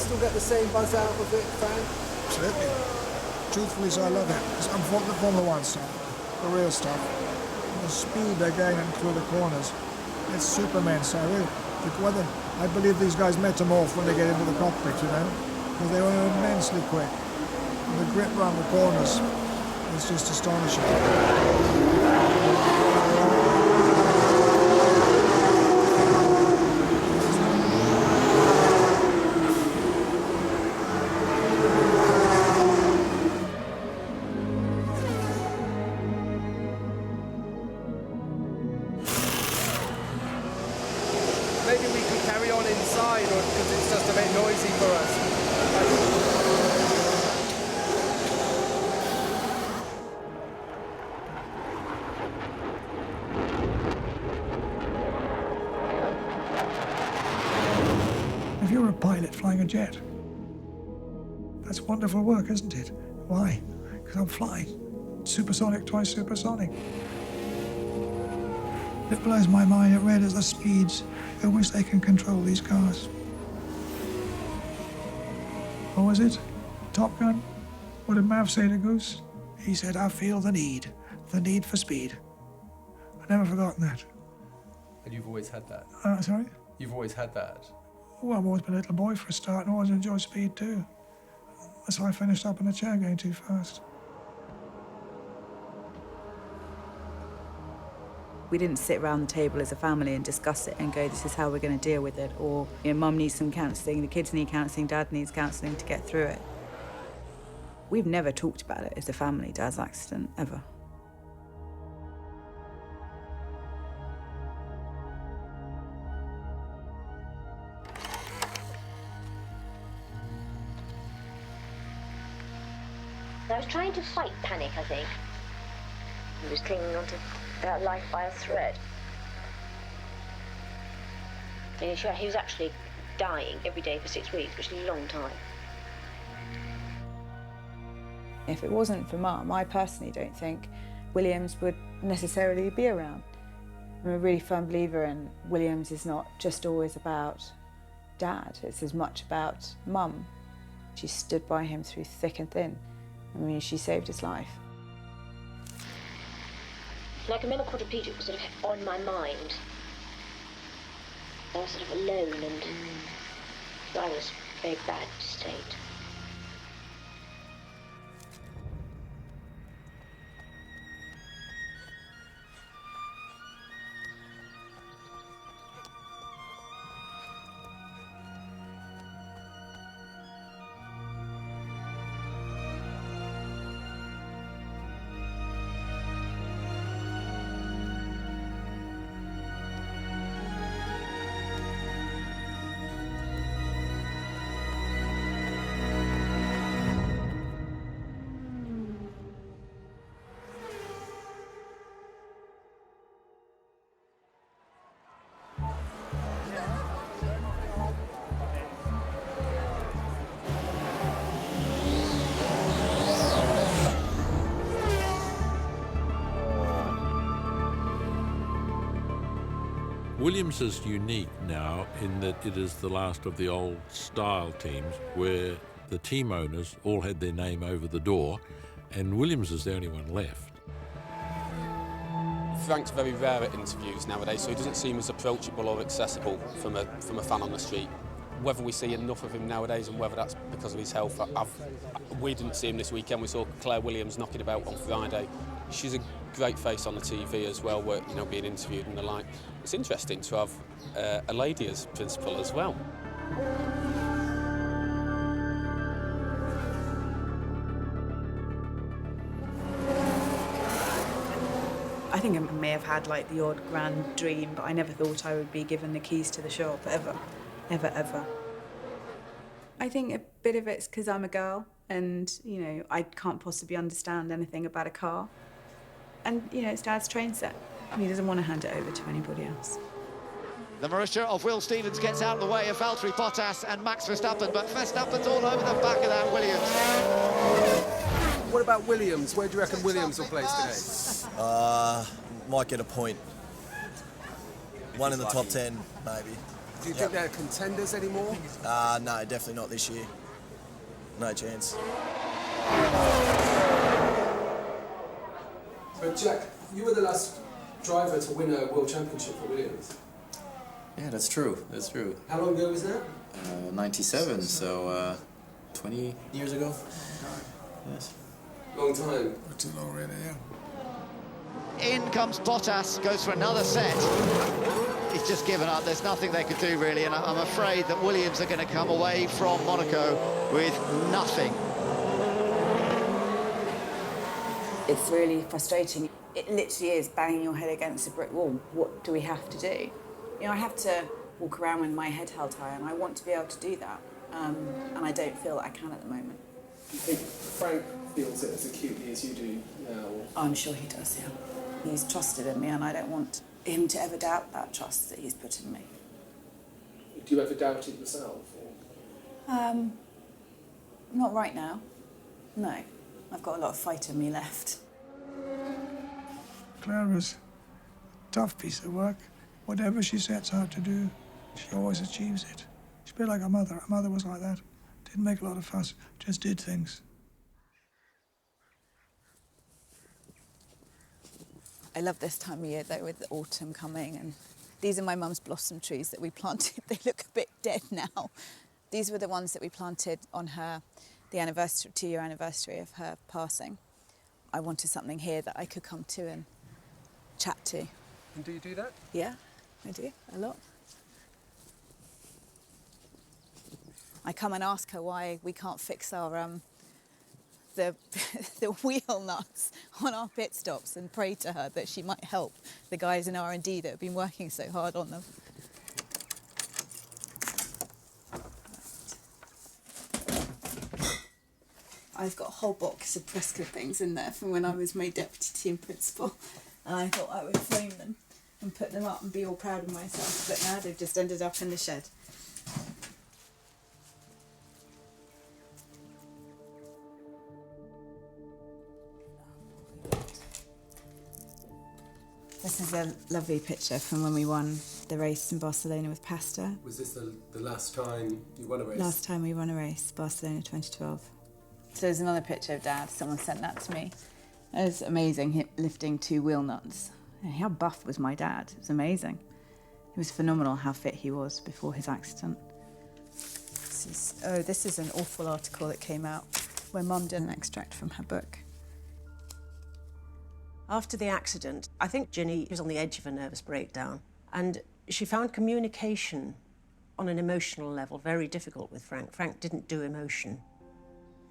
still get the same buzz out of it, Frank? Absolutely. Truthfully, so I love it. I'm for the Formula One stuff, the real stuff. The speed they're gaining through the corners. It's Superman, so I believe these guys metamorph when they get into the cockpit, you know, because they were immensely quick. And the grip around the corners is just astonishing. Maybe we could carry on inside, or because it's just a bit noisy for us. If you're a pilot flying a jet, that's wonderful work, isn't it? Why? Because I'm flying supersonic, twice supersonic. It blows my mind. It really is the speeds at which they can control these cars. What was it? Top Gun? What did Mav say to Goose? He said, I feel the need for speed. I've never forgotten that. And you've always had that? Sorry? You've always had that? Well, I've always been a little boy for a start and always enjoyed speed too. That's why I finished up in the chair going too fast. We didn't sit around the table as a family and discuss it and go, this is how we're going to deal with it. Or, you know, mum needs some counselling, the kids need counselling, dad needs counselling to get through it. We've never talked about it as a family, Dad's accident, ever. I was trying to fight panic, I think. He was clinging onto that life by a thread. And he was actually dying every day for 6 weeks, which is a long time. If it wasn't for Mum, I personally don't think Williams would necessarily be around. I'm a really firm believer in Williams is not just always about Dad, it's as much about Mum. She stood by him through thick and thin. I mean, she saved his life. And I can remember quadriplegic was sort of on my mind. I was sort of alone and I was in a very bad state. Williams is unique now in that it is the last of the old style teams where the team owners all had their name over the door, and Williams is the only one left. Frank's very rare at interviews nowadays, so he doesn't seem as approachable or accessible from a fan on the street. Whether we see enough of him nowadays and whether that's because of his health, we didn't see him this weekend. We saw Claire Williams knocking about on Friday. She's a great face on the TV as well, where, you know, being interviewed and the like. It's interesting to have a lady as principal as well. I think I may have had like the odd grand dream, but I never thought I would be given the keys to the shop, ever, ever, ever. I think a bit of it's because I'm a girl and, you know, I can't possibly understand anything about a car. And, you know, it's Dad's train set. He doesn't want to hand it over to anybody else. The Marussia of Will Stevens gets out of the way of Valtteri Bottas and Max Verstappen, but Verstappen's all over the back of that Williams. What about Williams? Where do you reckon Williams will place today? Might get a point. One in the top 10, maybe. Do you think they're contenders anymore? No, definitely not this year. No chance. But Jack, you were the last driver to win a World Championship for Williams. Yeah, that's true. That's true. How long ago was that? 97, so 20 years ago. Yes. Long time. Too long, really, yeah. In comes Bottas, goes for another set. He's just given up. There's nothing they could do, really, and I'm afraid that Williams are going to come away from Monaco with nothing. It's really frustrating. It literally is banging your head against a brick wall. What do we have to do? You know, I have to walk around with my head held high, and I want to be able to do that. And I don't feel that I can at the moment. Do you think Frank feels it as acutely as you do now? I'm sure he does, yeah. He's trusted in me, and I don't want him to ever doubt that trust that he's put in me. Do you ever doubt it yourself? Or? Not right now. No. I've got a lot of fight in me left. Clara's a tough piece of work. Whatever she sets out to do, she always achieves it. She's a bit like her mother. Her mother was like that. Didn't make a lot of fuss, just did things. I love this time of year, though, with the autumn coming. And these are my mum's blossom trees that we planted. They look a bit dead now. These were the ones that we planted on the anniversary, 2-year anniversary of her passing. I wanted something here that I could come to and chat to. And do you do that? Yeah, I do, a lot. I come and ask her why we can't fix our the wheel nuts on our pit stops, and pray to her that she might help the guys in R&D that have been working so hard on them. I've got a whole box of press clippings in there from when I was made deputy team principal, and I thought I would frame them and put them up and be all proud of myself, but now they've just ended up in the shed. This is a lovely picture from when we won the race in Barcelona with Pasta. Was this the last time you won a race? Last time we won a race, Barcelona 2012. So there's another picture of Dad. Someone sent that to me. It was amazing, lifting 2 wheel nuts. How buff was my dad? It was amazing. It was phenomenal how fit he was before his accident. This is an awful article that came out where Mum did an extract from her book. After the accident, I think Ginny was on the edge of a nervous breakdown, and she found communication on an emotional level very difficult with Frank. Frank didn't do emotion.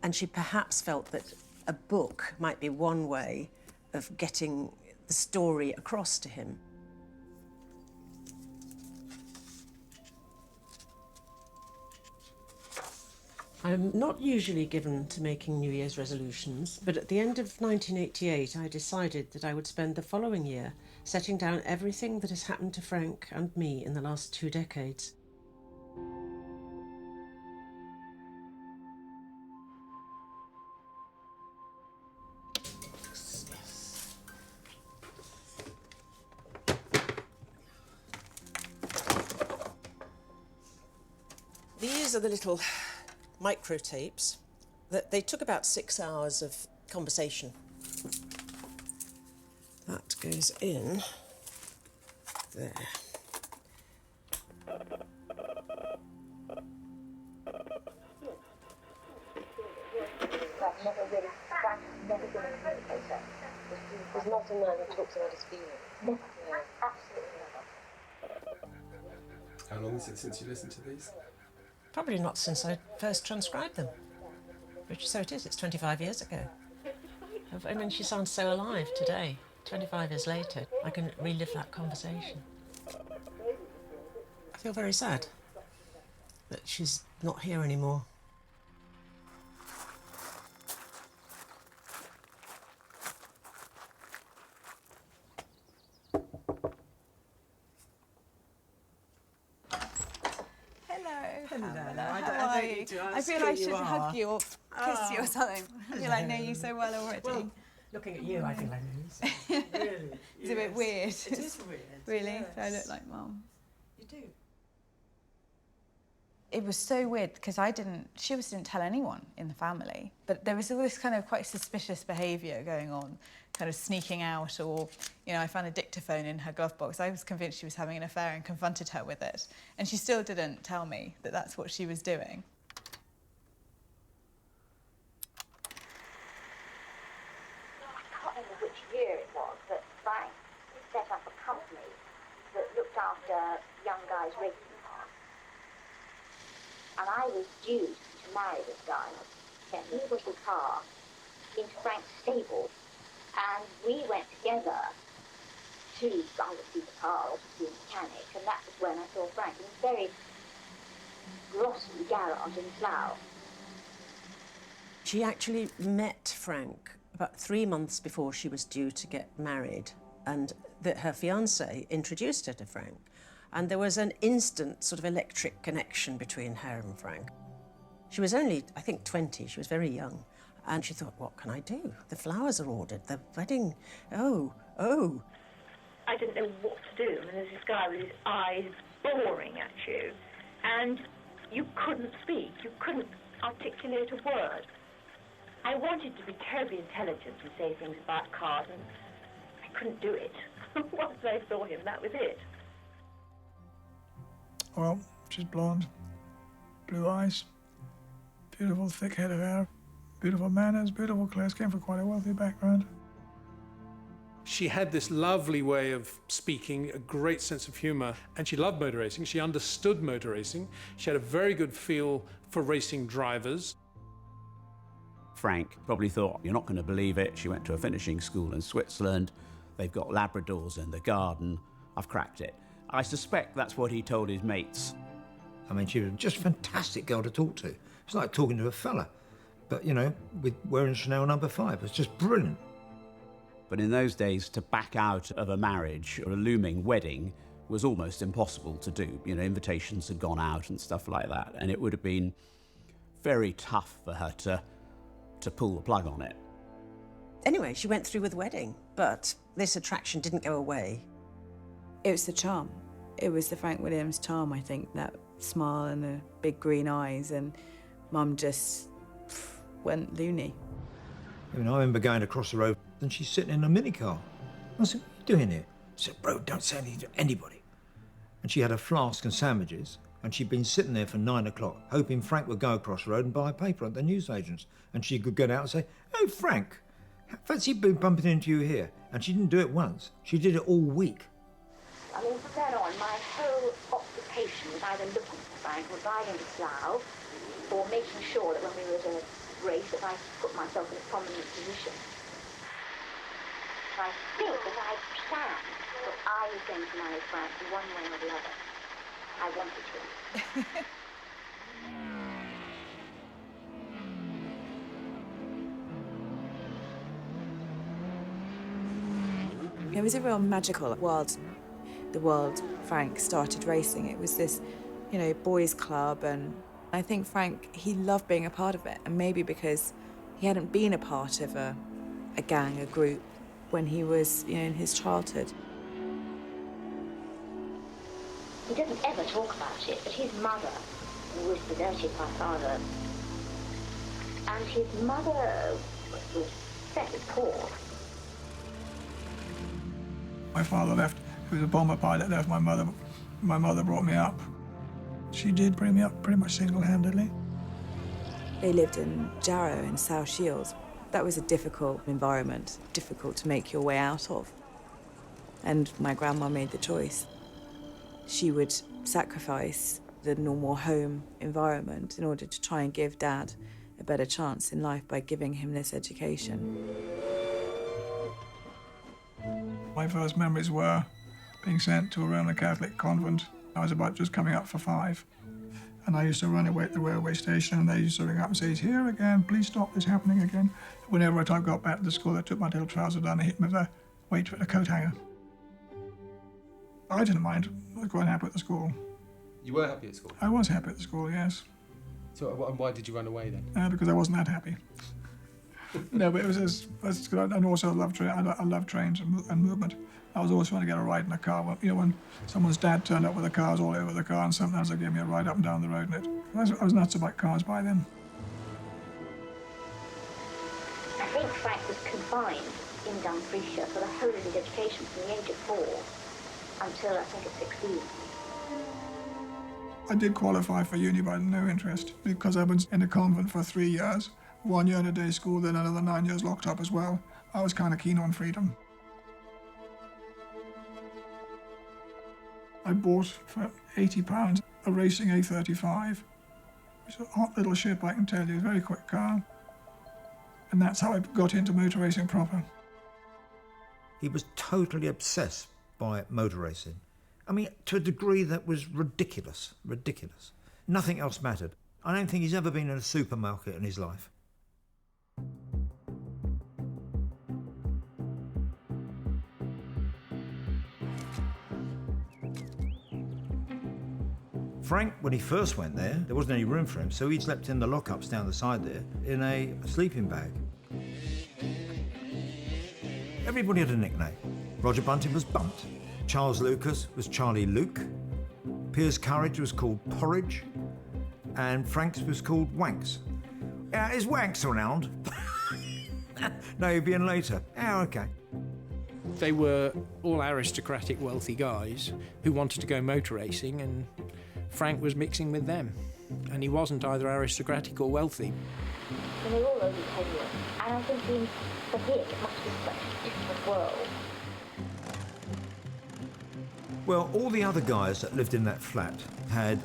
And she perhaps felt that a book might be one way of getting the story across to him. I'm not usually given to making New Year's resolutions, but at the end of 1988, I decided that I would spend the following year setting down everything that has happened to Frank and me in the last 2 decades. These are the little micro tapes that they took about 6 hours of conversation. That goes in there. He's not a man who talks about his feelings. Never. Yeah. Absolutely never. How long is it since you listened to these? Probably not since I first transcribed them. Which, so it is, it's 25 years ago. I mean, she sounds so alive today. 25 years later, I can relive that conversation. I feel very sad that she's not here anymore. I don't need to ask. I feel I should hug you or kiss you or something. I feel I know you so well already. Well, looking at you, I feel I know you so really. It's a bit weird. It is weird. Really? Yes. Do I look like Mum? You do. It was so weird because she obviously didn't tell anyone in the family, but there was all this kind of quite suspicious behaviour going on, kind of sneaking out, or, you know, I found a dictaphone in her glove box. I was convinced she was having an affair and confronted her with it, and she still didn't tell me that that's what she was doing. I can't remember which year it was, but Frank set up a company that looked after young guys' racing cars. And I was due to marry this guy, and he put his car into Frank's stable, and we went together to either see the car or to see a mechanic, and that was when I saw Frank in a very glossy garage in Slough. She actually met Frank about 3 months before she was due to get married, and that her fiancé introduced her to Frank. And there was an instant sort of electric connection between her and Frank. She was only, I think, 20. She was very young. And she thought, what can I do? The flowers are ordered, the wedding, oh. I didn't know what to do. And there's this guy with his eyes boring at you, and you couldn't speak. You couldn't articulate a word. I wanted to be terribly intelligent and say things about cars, and I couldn't do it. Once I saw him, that was it. Well, she's blonde, blue eyes, beautiful thick head of hair, beautiful manners, beautiful clothes, came from quite a wealthy background. She had this lovely way of speaking, a great sense of humour, and she loved motor racing. She understood motor racing. She had a very good feel for racing drivers. Frank probably thought, you're not going to believe it. She went to a finishing school in Switzerland. They've got Labradors in the garden. I've cracked it. I suspect that's what he told his mates. I mean, she was just a fantastic girl to talk to. It's like talking to a fella. But, you know, with wearing Chanel No. 5, it's just brilliant. But in those days, to back out of a marriage or a looming wedding was almost impossible to do. You know, invitations had gone out and stuff like that, and it would have been very tough for her to pull the plug on it. Anyway, she went through with the wedding, but this attraction didn't go away. It was the charm. It was the Frank Williams charm, I think, that smile and the big green eyes, and Mum just went loony. I mean, I remember going across the road and she's sitting in a minicar. I said, what are you doing here? She said, bro, don't say anything to anybody. And she had a flask and sandwiches, and she'd been sitting there for 9 o'clock, hoping Frank would go across the road and buy a paper at the newsagents, and she could get out and say, hey, Frank, fancy bumping into you here. And she didn't do it once. She did it all week. I mean, from then on, my whole occupation was either looking for Frank or driving to Slough, or making sure that when we were at a race that I put myself in a prominent position. I think that I planned that I was going to marry Frank one way or the other. I wanted to. It was a real magical world. The world Frank started racing. It was this, you know, boys' club, and I think Frank, he loved being a part of it, and maybe because he hadn't been a part of a gang, a group, when he was, you know, in his childhood. He doesn't ever talk about it, but his mother was deserted by father, and his mother was very poor. My father left. He was a bomber pilot, left my mother. My mother brought me up. She did bring me up pretty much single-handedly. They lived in Jarrow in South Shields. That was a difficult environment, difficult to make your way out of. And my grandma made the choice. She would sacrifice the normal home environment in order to try and give Dad a better chance in life by giving him this education. My first memories were being sent to a Roman Catholic convent. I was about just coming up for 5. And I used to run away at the railway station, and they used to ring up and say, he's here again, please stop this happening again. Whenever I got back to the school, I took my little trousers down and hit me with a weight with a coat hanger. I didn't mind. I was quite happy at the school. You were happy at school? I was happy at the school, yes. So why did you run away then? Because I wasn't that happy. No, but it was good. And also I love trains and movement. I was always trying to get a ride in a car. You know, when someone's dad turned up with the cars all over the car, and sometimes they gave me a ride up and down the road in it. I was nuts about cars by then. I think Frank was confined in Dumfriesshire for the whole of his education from the age of 4 until I think at 16. I did qualify for uni by no interest because I was in a convent for 3 years, 1 year in a day school, then another 9 years locked up as well. I was kind of keen on freedom. I bought for £80 a racing A35. It's a hot little ship, I can tell you, a very quick car. And that's how I got into motor racing proper. He was totally obsessed by motor racing. I mean, to a degree that was ridiculous, ridiculous. Nothing else mattered. I don't think he's ever been in a supermarket in his life. Frank, when he first went there wasn't any room for him, so he slept in the lockups down the side there in a sleeping bag. Everybody had a nickname. Roger Bunting was Bunt. Charles Lucas was Charlie Luke. Piers Courage was called Porridge. And Frank's was called Wanks. Is Wanks around? No, he'll be in later. Oh, OK. They were all aristocratic, wealthy guys who wanted to go motor racing, and Frank was mixing with them. And he wasn't either aristocratic or wealthy. And they were all over 10 years. And I'm thinking, for him, it must be such a different world. Well, all the other guys that lived in that flat had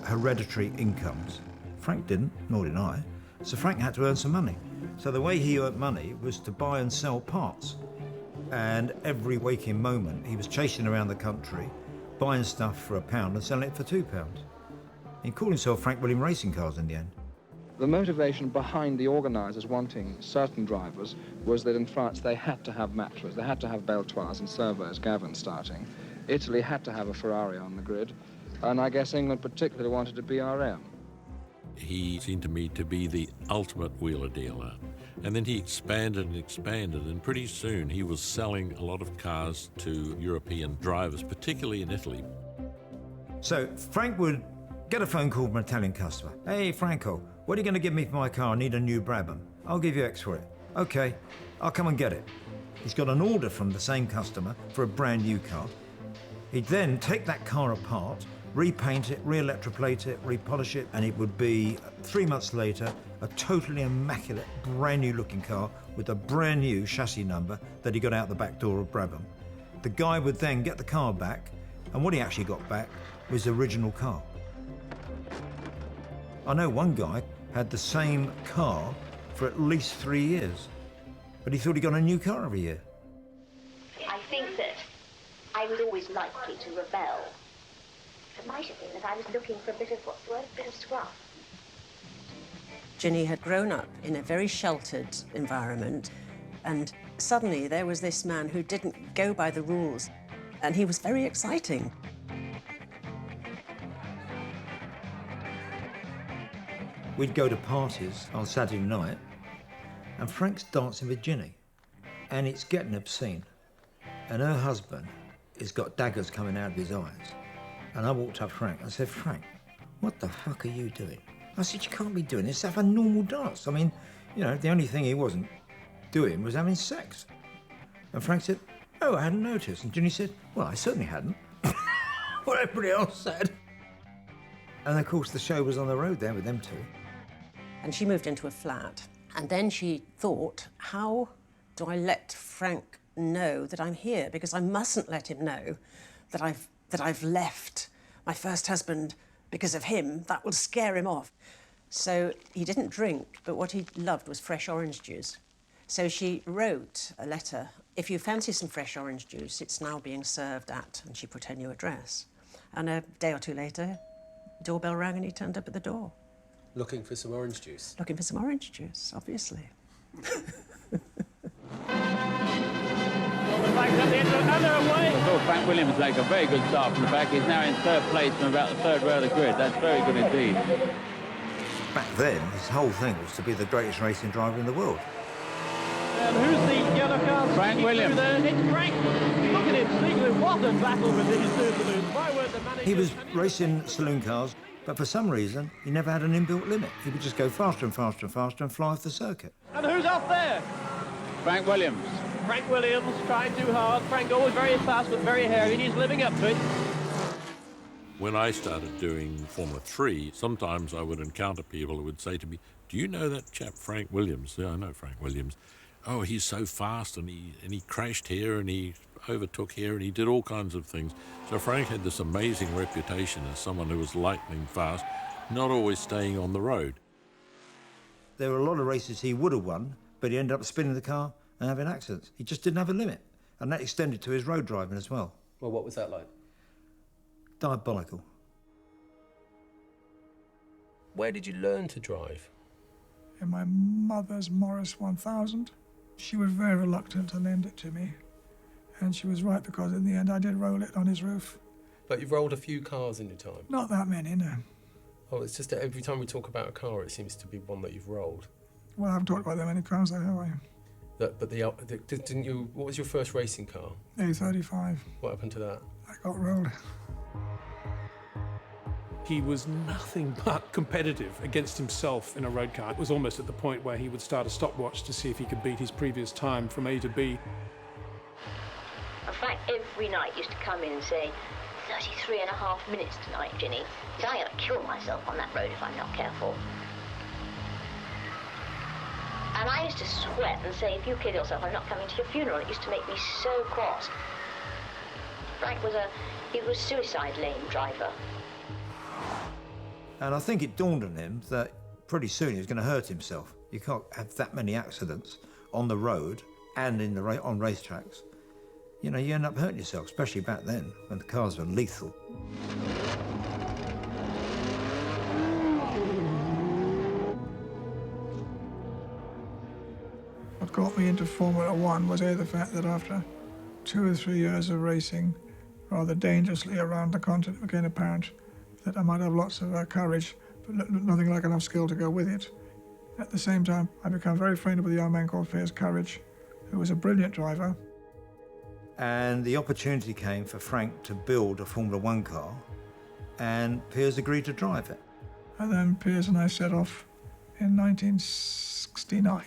hereditary incomes. Frank didn't, nor did I. So Frank had to earn some money. So the way he earned money was to buy and sell parts. And every waking moment, he was chasing around the country, buying stuff for £1 and selling it for £2. He called himself Frank William Racing Cars in the end. The motivation behind the organisers wanting certain drivers was that in France they had to have Matras, they had to have Beltoirs and servos, Gavin starting. Italy had to have a Ferrari on the grid, and I guess England particularly wanted a BRM. He seemed to me to be the ultimate wheeler dealer. And then he expanded and expanded, and pretty soon he was selling a lot of cars to European drivers, particularly in Italy. So Frank would get a phone call from an Italian customer. Hey, Franco, what are you going to give me for my car? I need a new Brabham. I'll give you X for it. OK, I'll come and get it. He's got an order from the same customer for a brand new car. He'd then take that car apart, repaint it, re-electroplate it, repolish it, and it would be 3 months later a totally immaculate, brand new looking car with a brand new chassis number that he got out the back door of Brabham. The guy would then get the car back, and what he actually got back was the original car. I know one guy had the same car for at least 3 years, but he thought he got a new car every year. I think that I was always likely to rebel. It might have been that I was looking for a bit of, what's the word, a bit of scruff. Ginny had grown up in a very sheltered environment, and suddenly there was this man who didn't go by the rules, and he was very exciting. We'd go to parties on Saturday night, and Frank's dancing with Ginny, and it's getting obscene. And her husband has got daggers coming out of his eyes. And I walked up to Frank and said, Frank, what the fuck are you doing? I said, you can't be doing this. Have a normal dance. I mean, you know, the only thing he wasn't doing was having sex. And Frank said, oh, I hadn't noticed. And Ginny said, well, I certainly hadn't. What everybody else said. And of course, the show was on the road there with them two. And she moved into a flat. And then she thought, how do I let Frank know that I'm here? Because I mustn't let him know that I've left my first husband because of him. That will scare him off. So he didn't drink, but what he loved was fresh orange juice. So she wrote a letter. If you fancy some fresh orange juice, it's now being served at, and she put her new address. And a day or two later, doorbell rang and he turned up at the door. Looking for some orange juice? Looking for some orange juice, obviously. I thought Frank Williams made a very good start from the back. He's now in third place from about the third row of the grid. That's very good indeed. Back then, his whole thing was to be the greatest racing driver in the world. And who's the yellow car? Frank Williams. It's Frank. Look at him sneaking. What a battle with these two saloons. Why weren't the managers... He was racing saloon cars, but for some reason, he never had an inbuilt limit. He would just go faster and faster and faster and fly off the circuit. And who's up there? Frank Williams. Frank Williams, trying too hard. Frank always very fast but very hairy. He's living up to it. When I started doing Formula 3, sometimes I would encounter people who would say to me, do you know that chap Frank Williams? Yeah, I know Frank Williams. Oh, he's so fast, and he crashed here, and he overtook here, and he did all kinds of things. So Frank had this amazing reputation as someone who was lightning fast, not always staying on the road. There were a lot of races he would have won, but he ended up spinning the car and having accidents. He just didn't have a limit, and that extended to his road driving as well. Well, what was that like? Diabolical. Where did you learn to drive? In my mother's Morris 1000. She was very reluctant to lend it to me. And she was right, because in the end I did roll it on his roof. But you've rolled a few cars in your time. Not that many, no. Oh, it's just that every time we talk about a car, it seems to be one that you've rolled. Well, I haven't talked about that many cars, though, have I? Didn't you? What was your first racing car? A35. What happened to that? I got rolled. He was nothing but competitive against himself in a road car. It was almost at the point where he would start a stopwatch to see if he could beat his previous time from A to B. And Frank every night used to come in and say, 33.5 minutes tonight, Ginny. Because I'm going to kill myself on that road if I'm not careful. And I used to sweat and say, if you kill yourself, I'm not coming to your funeral. It used to make me so cross. Frank was a suicide lane driver. And I think it dawned on him that pretty soon he was going to hurt himself. You can't have that many accidents on the road and on racetracks. You know, you end up hurting yourself, especially back then when the cars were lethal. What got me into Formula One was the fact that after 2 or 3 years of racing rather dangerously around the continent, it became apparent that I might have lots of courage, but nothing like enough skill to go with it. At the same time, I became very friendly with a young man called Piers Courage, who was a brilliant driver. And the opportunity came for Frank to build a Formula One car, and Piers agreed to drive it. And then Piers and I set off in 1969.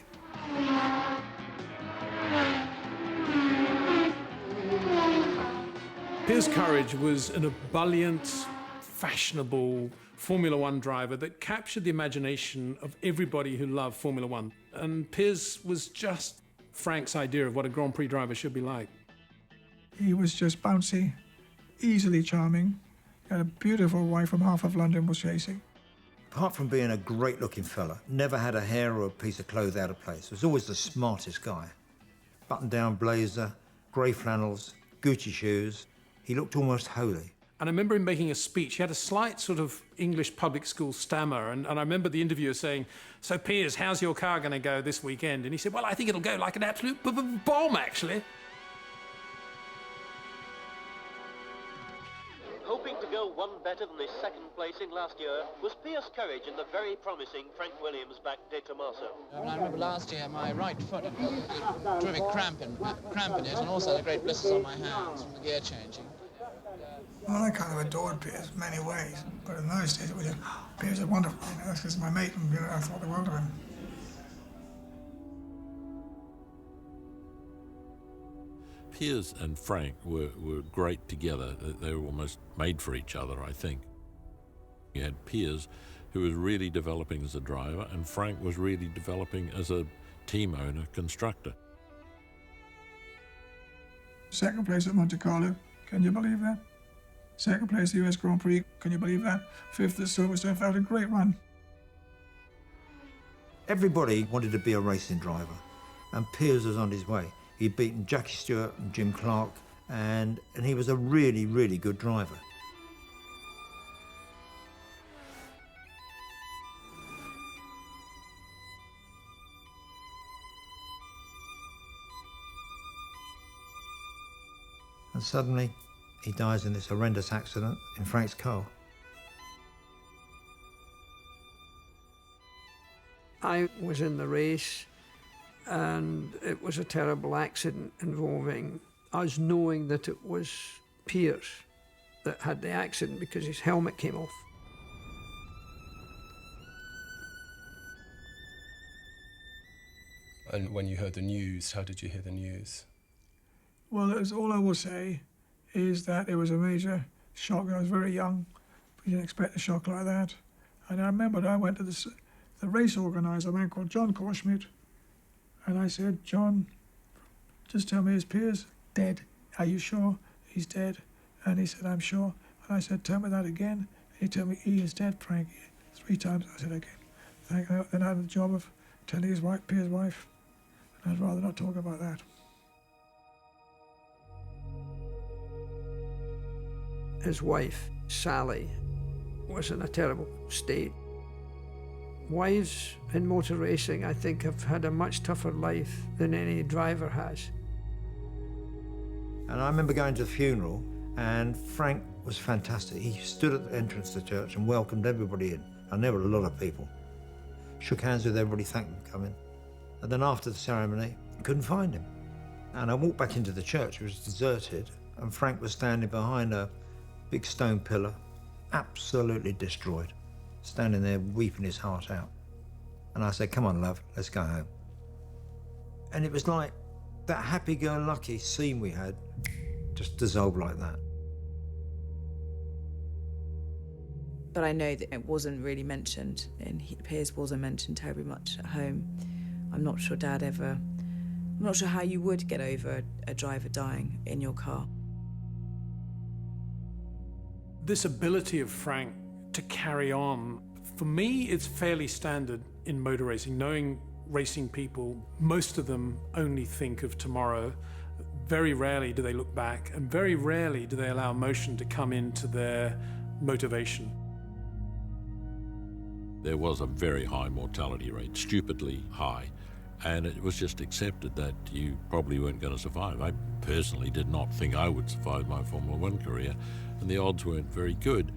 Piers Courage was an ebullient, fashionable Formula One driver that captured the imagination of everybody who loved Formula One. And Piers was just Frank's idea of what a Grand Prix driver should be like. He was just bouncy, easily charming, had a beautiful wife from half of London was chasing. Apart from being a great-looking fella, never had a hair or a piece of clothes out of place. Was always the smartest guy. Button-down blazer, grey flannels, Gucci shoes. He looked almost holy. And I remember him making a speech. He had a slight sort of English public school stammer. And I remember the interviewer saying, so Piers, how's your car going to go this weekend? And he said, well, I think it'll go like an absolute bomb, actually. Hoping to go one better than his second placing last year was Piers Courage and the very promising Frank Williams back De Tomaso. I remember last year my right foot had a terrific cramp in it, and also had great blisters on my hands from the gear changing. Well, I kind of adored Piers in many ways, but in those days it was just, Piers is wonderful, you know, that's because my mate, and I thought the world of him. Piers and Frank were great together. They were almost made for each other, I think. You had Piers, who was really developing as a driver, and Frank was really developing as a team owner, constructor. Second place at Monte Carlo, can you believe that? Second place at the US Grand Prix, can you believe that? Fifth at Silverstone, had a great run. Everybody wanted to be a racing driver, and Piers was on his way. He'd beaten Jackie Stewart and Jim Clark, and he was a really, really good driver. And suddenly, he dies in this horrendous accident in Frank's car. I was in the race and it was a terrible accident involving us knowing that it was Piers that had the accident because his helmet came off. And when you heard the news, how did you hear the news? Well, it was, all I will say is that it was a major shock. I was very young. We didn't expect a shock like that. And I remember I went to the race organiser, a man called John Korschmidt, and I said, John, just tell me, is Piers dead? Are you sure he's dead? And he said, I'm sure. And I said, tell me that again. And he told me, he is dead, Frank. 3 times. I said, again. Thank you. Then I had the job of telling his wife, Piers' wife, and I'd rather not talk about that. His wife, Sally, was in a terrible state. Wives in motor racing, I think, have had a much tougher life than any driver has. And I remember going to the funeral, and Frank was fantastic. He stood at the entrance to the church and welcomed everybody in. And there were a lot of people. Shook hands with everybody, thanked them for coming. And then after the ceremony, I couldn't find him. And I walked back into the church, it was deserted, and Frank was standing behind a big stone pillar, absolutely destroyed, standing there weeping his heart out. And I said, come on, love, let's go home. And it was like that happy-go-lucky scene we had just dissolved like that. But I know that it wasn't really mentioned, and Piers wasn't mentioned terribly much at home. I'm not sure I'm not sure how you would get over a driver dying in your car. This ability of Frank to carry on, for me, it's fairly standard in motor racing. Knowing racing people, most of them only think of tomorrow. Very rarely do they look back, and very rarely do they allow emotion to come into their motivation. There was a very high mortality rate, stupidly high, and it was just accepted that you probably weren't going to survive. I personally did not think I would survive my Formula One career, and the odds weren't very good.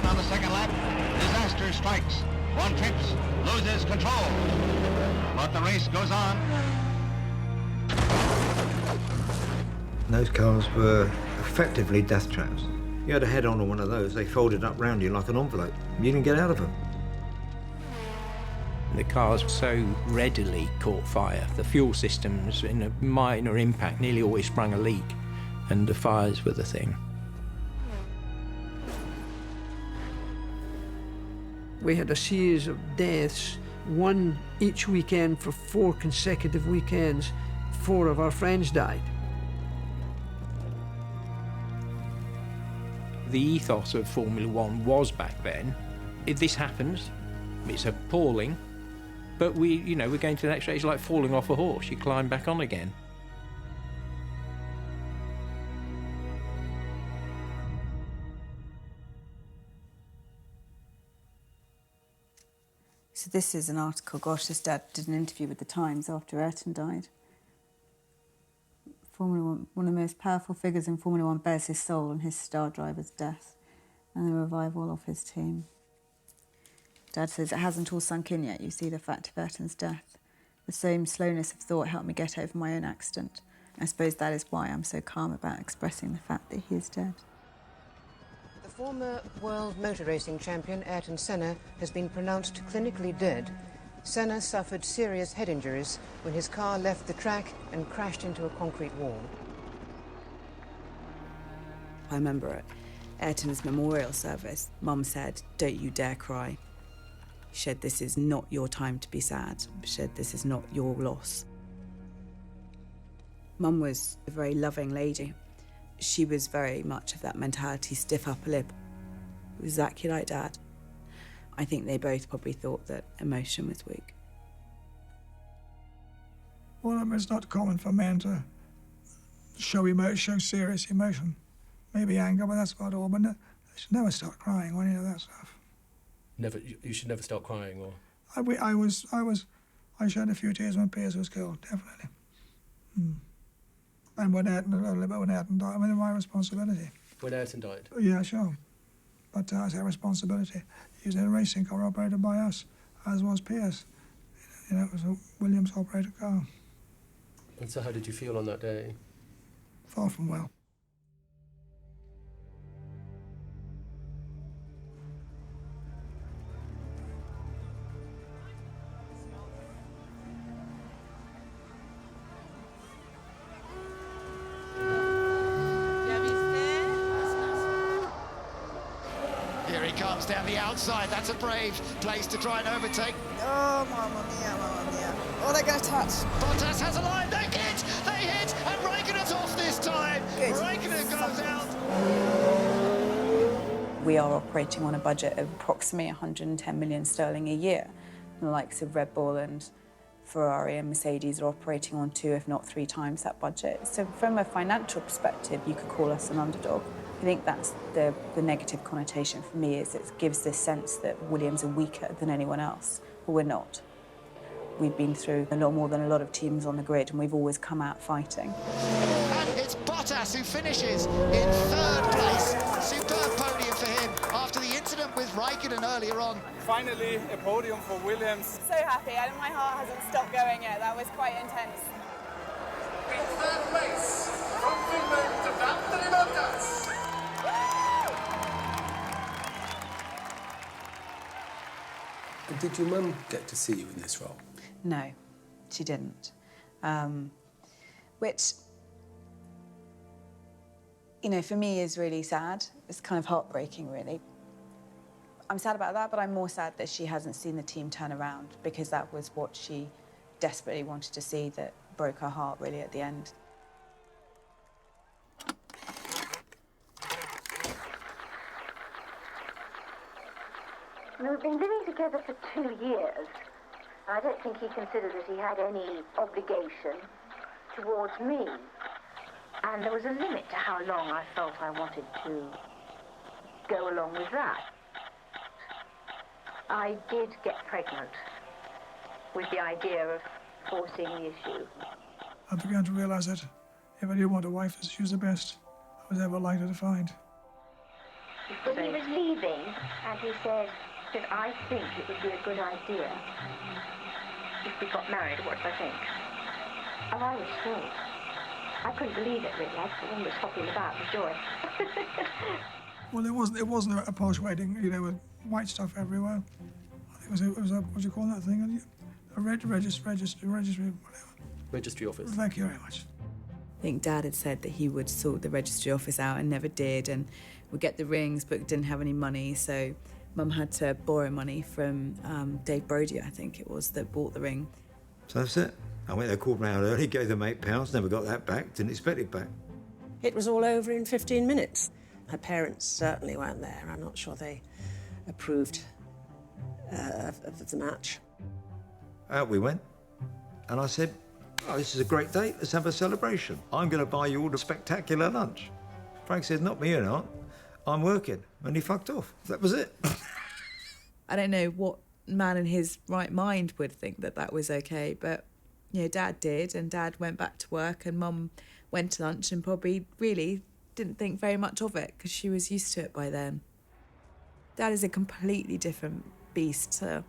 On the second lap, disaster strikes. One trips, loses control, but the race goes on. Those cars were effectively death traps. You had a head-on on one of those, they folded up round you like an envelope. You didn't get out of them. The cars so readily caught fire. The fuel systems, in a minor impact, nearly always sprung a leak, and the fires were the thing. We had a series of deaths, one each weekend for 4 consecutive weekends. 4 of our friends died. The ethos of Formula One was back then, if this happens, it's appalling, but we're going to the next race like falling off a horse. You climb back on again. So this is an article, gosh, this dad did an interview with the Times after Ayrton died. Formula One, one of the most powerful figures in Formula One, bears his soul on his star driver's death and the revival of his team. Dad says, it hasn't all sunk in yet. You see the fact of Ayrton's death. The same slowness of thought helped me get over my own accident. I suppose that is why I'm so calm about expressing the fact that he is dead. The former world motor racing champion Ayrton Senna has been pronounced clinically dead. Senna suffered serious head injuries when his car left the track and crashed into a concrete wall. I remember at Ayrton's memorial service, Mum said, don't you dare cry. She said, this is not your time to be sad. She said, this is not your loss. Mum was a very loving lady. She was very much of that mentality, stiff upper lip. Exactly like Dad. I think they both probably thought that emotion was weak. Well, it's not common for men to show serious emotion. Maybe anger, but that's about all. But they should never start crying or any of that stuff. Never. You should never start crying, or. I shed a few tears when Piers was killed, definitely. And when Ayrton died, I mean, my responsibility. When Ayrton died? Yeah, sure. But it's our responsibility. He was in a racing car operated by us, as was Piers. You know, it was a Williams-operated car. And so how did you feel on that day? Far from well. Here he comes down the outside. That's a brave place to try and overtake. Oh, mamma mia. Oh, they're going to touch. Bottas has a line. They hit, and Raikkonen's off this time. Good. Raikkonen goes out. We are operating on a budget of approximately 110 million sterling a year. The likes of Red Bull and Ferrari and Mercedes are operating on 2, if not 3 times that budget. So from a financial perspective, you could call us an underdog. I think that's the negative connotation for me, is it gives this sense that Williams are weaker than anyone else, but we're not. We've been through a lot more than a lot of teams on the grid, and we've always come out fighting. And it's Bottas who finishes in 3rd place. Superb podium for him after the incident with Raikkonen earlier on. Finally, a podium for Williams. So happy, and my heart hasn't stopped going yet. That was quite intense. In 3rd place, from Finland, Valtteri Bottas. Did your mum get to see you in this role? No, she didn't. Which, you know, for me is really sad. It's kind of heartbreaking, really. I'm sad about that, but I'm more sad that she hasn't seen the team turn around, because that was what she desperately wanted to see that broke her heart, really, at the end. We've been living together for 2 years. I don't think he considered that he had any obligation towards me. And there was a limit to how long I felt I wanted to go along with that. I did get pregnant with the idea of forcing the issue. I began to realise that if I did want a wife, she was the best I was ever likely to find. But he was leaving, and he said that I think it would be a good idea if we got married. What do I think? And I was thrilled. I couldn't believe it, really. I was almost hopping about with joy. Well, it wasn't a posh wedding, you know, with white stuff everywhere. I think it was a what do you call that thing? A registry, whatever. Registry office. Thank you very much. I think Dad had said that he would sort the registry office out and never did, and would get the rings but didn't have any money, so Mum had to borrow money from Dave Brody, I think it was, that bought the ring. So that's it. I went there, called round early, gave them £8, never got that back, didn't expect it back. It was all over in 15 minutes. Her parents certainly weren't there. I'm not sure they approved of the match. Out we went, and I said, oh, this is a great day, let's have a celebration. I'm going to buy you all a spectacular lunch. Frank said, not me, you're not. I'm working. And he fucked off. That was it. I don't know what man in his right mind would think that that was okay, but, you know, Dad did, and Dad went back to work, and Mum went to lunch and probably really didn't think very much of it because she was used to it by then. Dad is a completely different beast to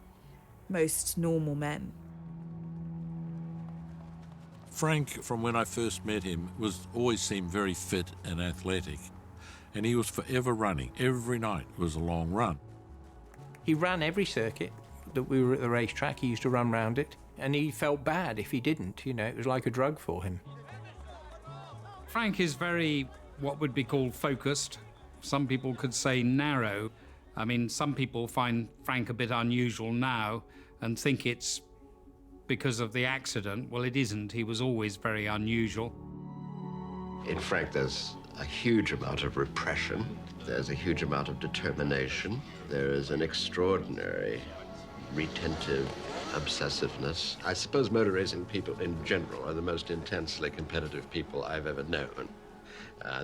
most normal men. Frank, from when I first met him, always seemed very fit and athletic. And he was forever running. Every night was a long run. He ran every circuit that we were at the racetrack. He used to run round it, and he felt bad if he didn't. You know, it was like a drug for him. Frank is very, what would be called focused. Some people could say narrow. I mean, some people find Frank a bit unusual now and think it's because of the accident. Well, it isn't. He was always very unusual. In Frank, there's a huge amount of repression. There's a huge amount of determination. There is an extraordinary retentive obsessiveness. I suppose motor racing people in general are the most intensely competitive people I've ever known.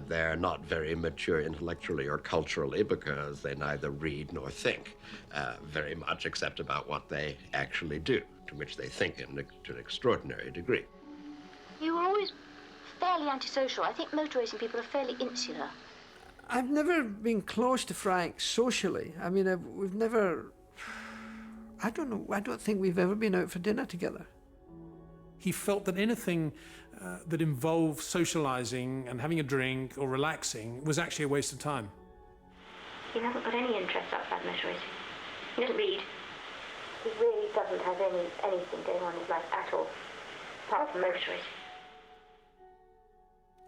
They're not very mature intellectually or culturally because they neither read nor think very much except about what they actually do, to which they think to an extraordinary degree. You were always fairly antisocial. I think motor racing people are fairly insular. I've never been close to Frank socially. I mean, I don't know. I don't think we've ever been out for dinner together. He felt that anything that involved socialising and having a drink or relaxing was actually a waste of time. He hasn't got any interest outside motor racing. He doesn't read. He really doesn't have anything going on in his life at all, apart from motor racing.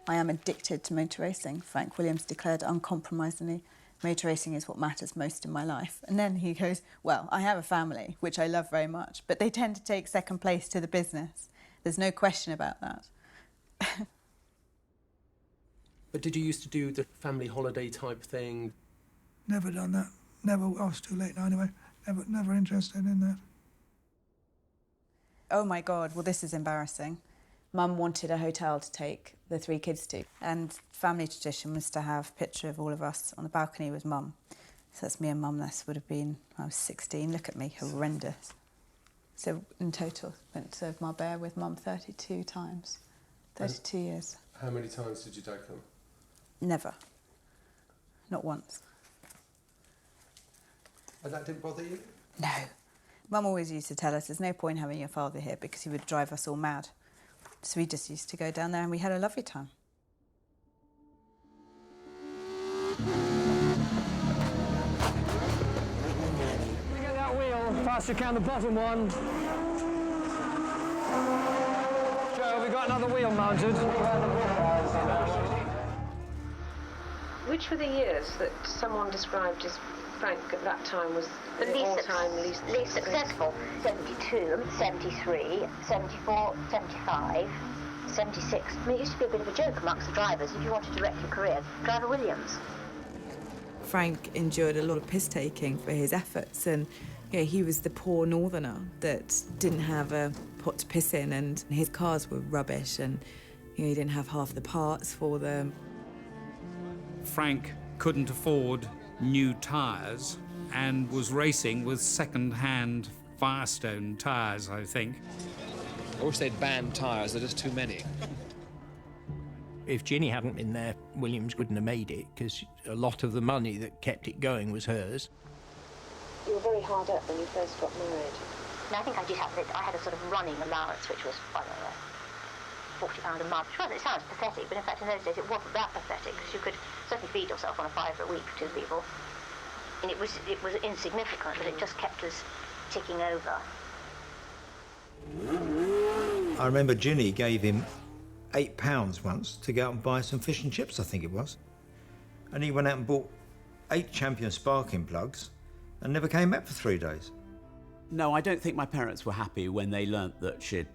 I am addicted to motor racing. Frank Williams declared uncompromisingly, motor racing is what matters most in my life. And then he goes, well, I have a family, which I love very much, but they tend to take second place to the business. There's no question about that. But did you used to do the family holiday type thing? Never done that. Never. I was too late now anyway. Never interested in that. Oh my God, well, this is embarrassing. Mum wanted a hotel to take the 3 kids to, and family tradition was to have a picture of all of us on the balcony with Mum. So that's me and Mum. This would have been, I was 16. Look at me, horrendous. So in total, went to Marbella with Mum 32 times, 32 years. How many times did you take them? Never. Not once. And that didn't bother you? No. Mum always used to tell us there's no point having your father here because he would drive us all mad. So we just used to go down there and we had a lovely time. Get that wheel, fast you can, the bottom one. Joe, have we got another wheel mounted? Which were the years that someone described as Frank at that time was The all-time least successful. 72, 73, 74, 75, 76. I mean, it used to be a bit of a joke amongst the drivers. If you wanted to wreck your career, drive a Williams. Frank endured a lot of piss-taking for his efforts, and he was the poor northerner that didn't have a pot to piss in, and his cars were rubbish, and he didn't have half the parts for them. Frank couldn't afford new tyres and was racing with second-hand Firestone tyres, I think. I wish they'd banned tyres, they're just too many. If Ginny hadn't been there, Williams wouldn't have made it, because a lot of the money that kept it going was hers. You were very hard up when you first got married. And I think I did have it. I had a sort of running allowance, which was, I don't know, £40 a month. It sounds pathetic, but in fact in those days it wasn't that pathetic, because you could certainly feed yourself on a £5 a week for 2 people. And it was insignificant, but it just kept us ticking over. I remember Ginny gave him £8 once to go out and buy some fish and chips, I think it was. And he went out and bought 8 Champion sparking plugs and never came back for 3 days. No, I don't think my parents were happy when they learnt that she'd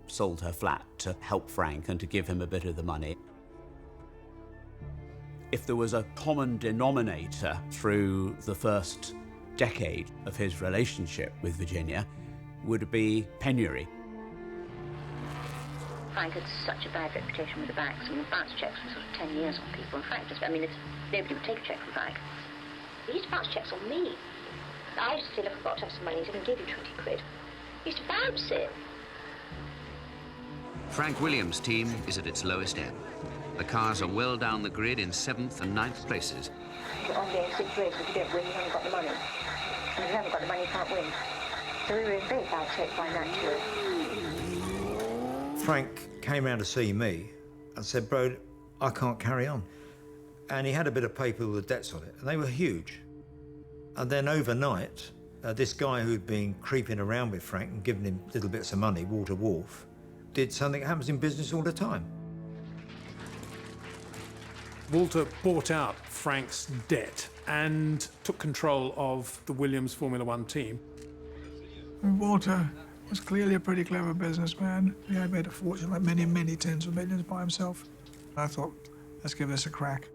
sold her flat to help Frank and to give him a bit of the money. If there was a common denominator through the first decade of his relationship with Virginia, would be penury. Frank had such a bad reputation with the banks. I mean, bounce checks for sort of 10 years on people, and Frank just, I mean, nobody would take a check from Frank. He used to bounce checks on me. I used to say, look, I've got to have some money, he's going to give you 20 quid. He used to bounce it. Frank Williams' team is at its lowest ebb. The cars are well down the grid in 7th and 9th places. You're on game 6 races, if you don't win, you haven't got the money. And if you haven't got the money, you can't win. So we were in very bad shape financially. Frank came round to see me and said, bro, I can't carry on. And he had a bit of paper with the debts on it, and they were huge. And then overnight, this guy who'd been creeping around with Frank and giving him little bits of money, Walter Wolf, did something that happens in business all the time. Walter bought out Frank's debt and took control of the Williams Formula One team. Walter was clearly a pretty clever businessman. He had made a fortune, like many, many tens of millions by himself. I thought, let's give this a crack.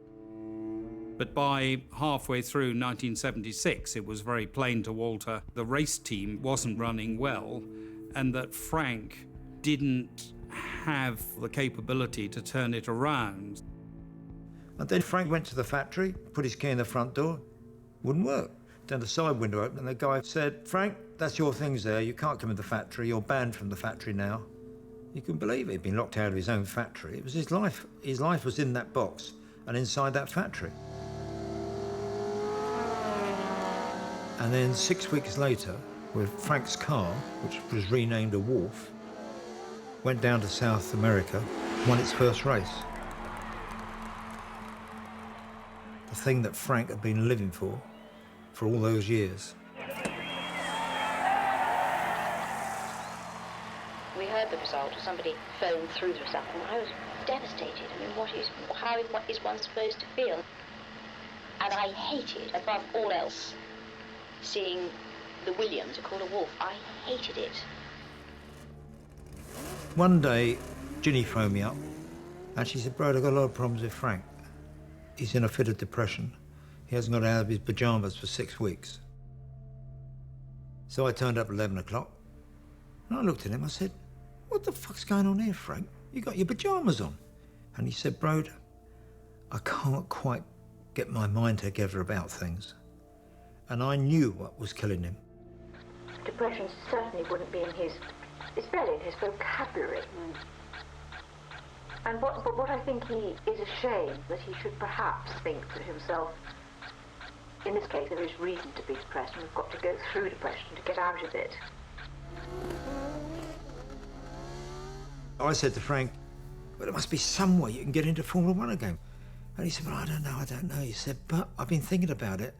But by halfway through 1976, it was very plain to Walter the race team wasn't running well, and that Frank didn't have the capability to turn it around. And then Frank went to the factory, put his key in the front door, wouldn't work. Then the side window opened and the guy said, Frank, that's your things there, you can't come in the factory, you're banned from the factory now. You couldn't believe it, he'd been locked out of his own factory. It was his life. His life was in that box and inside that factory. And then 6 weeks later, where Frank's car, which was renamed a Wolf, went down to South America, won its first race. The thing that Frank had been living for all those years. We heard the result, somebody phoned through the result, and I was devastated. I mean, how is one supposed to feel? And I hated, above all else, seeing the Williams called a Wolf. I hated it. One day, Ginny phoned me up, and she said, "Bro, I've got a lot of problems with Frank. He's in a fit of depression. He hasn't got out of his pyjamas for 6 weeks." So I turned up at 11 o'clock, and I looked at him, I said, "What the fuck's going on here, Frank? You got your pyjamas on." And he said, "Bro, I can't quite get my mind together about things." And I knew what was killing him. Depression certainly wouldn't be in his... It's barely in his vocabulary. And what I think he is ashamed that he should perhaps think to himself, in this case there is reason to be depressed and we've got to go through depression to get out of it. I said to Frank, "Well, there must be some way you can get into Formula One again." And he said, "Well, I don't know. He said, "But I've been thinking about it,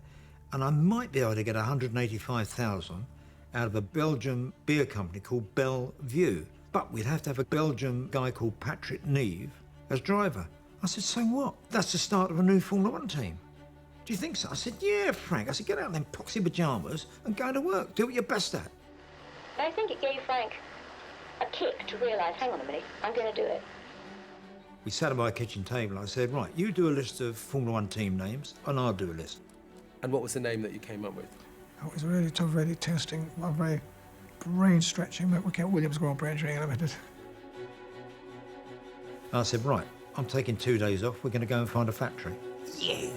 and I might be able to get 185,000 out of a Belgian beer company called Bellevue. But we'd have to have a Belgian guy called Patrick Neve as driver." I said, "So what? That's the start of a new Formula One team. Do you think so?" I said, "Yeah, Frank." I said, "Get out in them poxy pyjamas and go to work. Do what you're best at." I think it gave Frank a kick to realise, hang on a minute, I'm going to do it. We sat at my kitchen table. I said, "Right, you do a list of Formula One team names, and I'll do a list." And what was the name that you came up with? It was really tough, really testing, very brain-stretching, but we kept Williams Grand Prix Engineering Limited. I said, "Right, I'm taking 2 days off. We're going to go and find a factory." Yeah.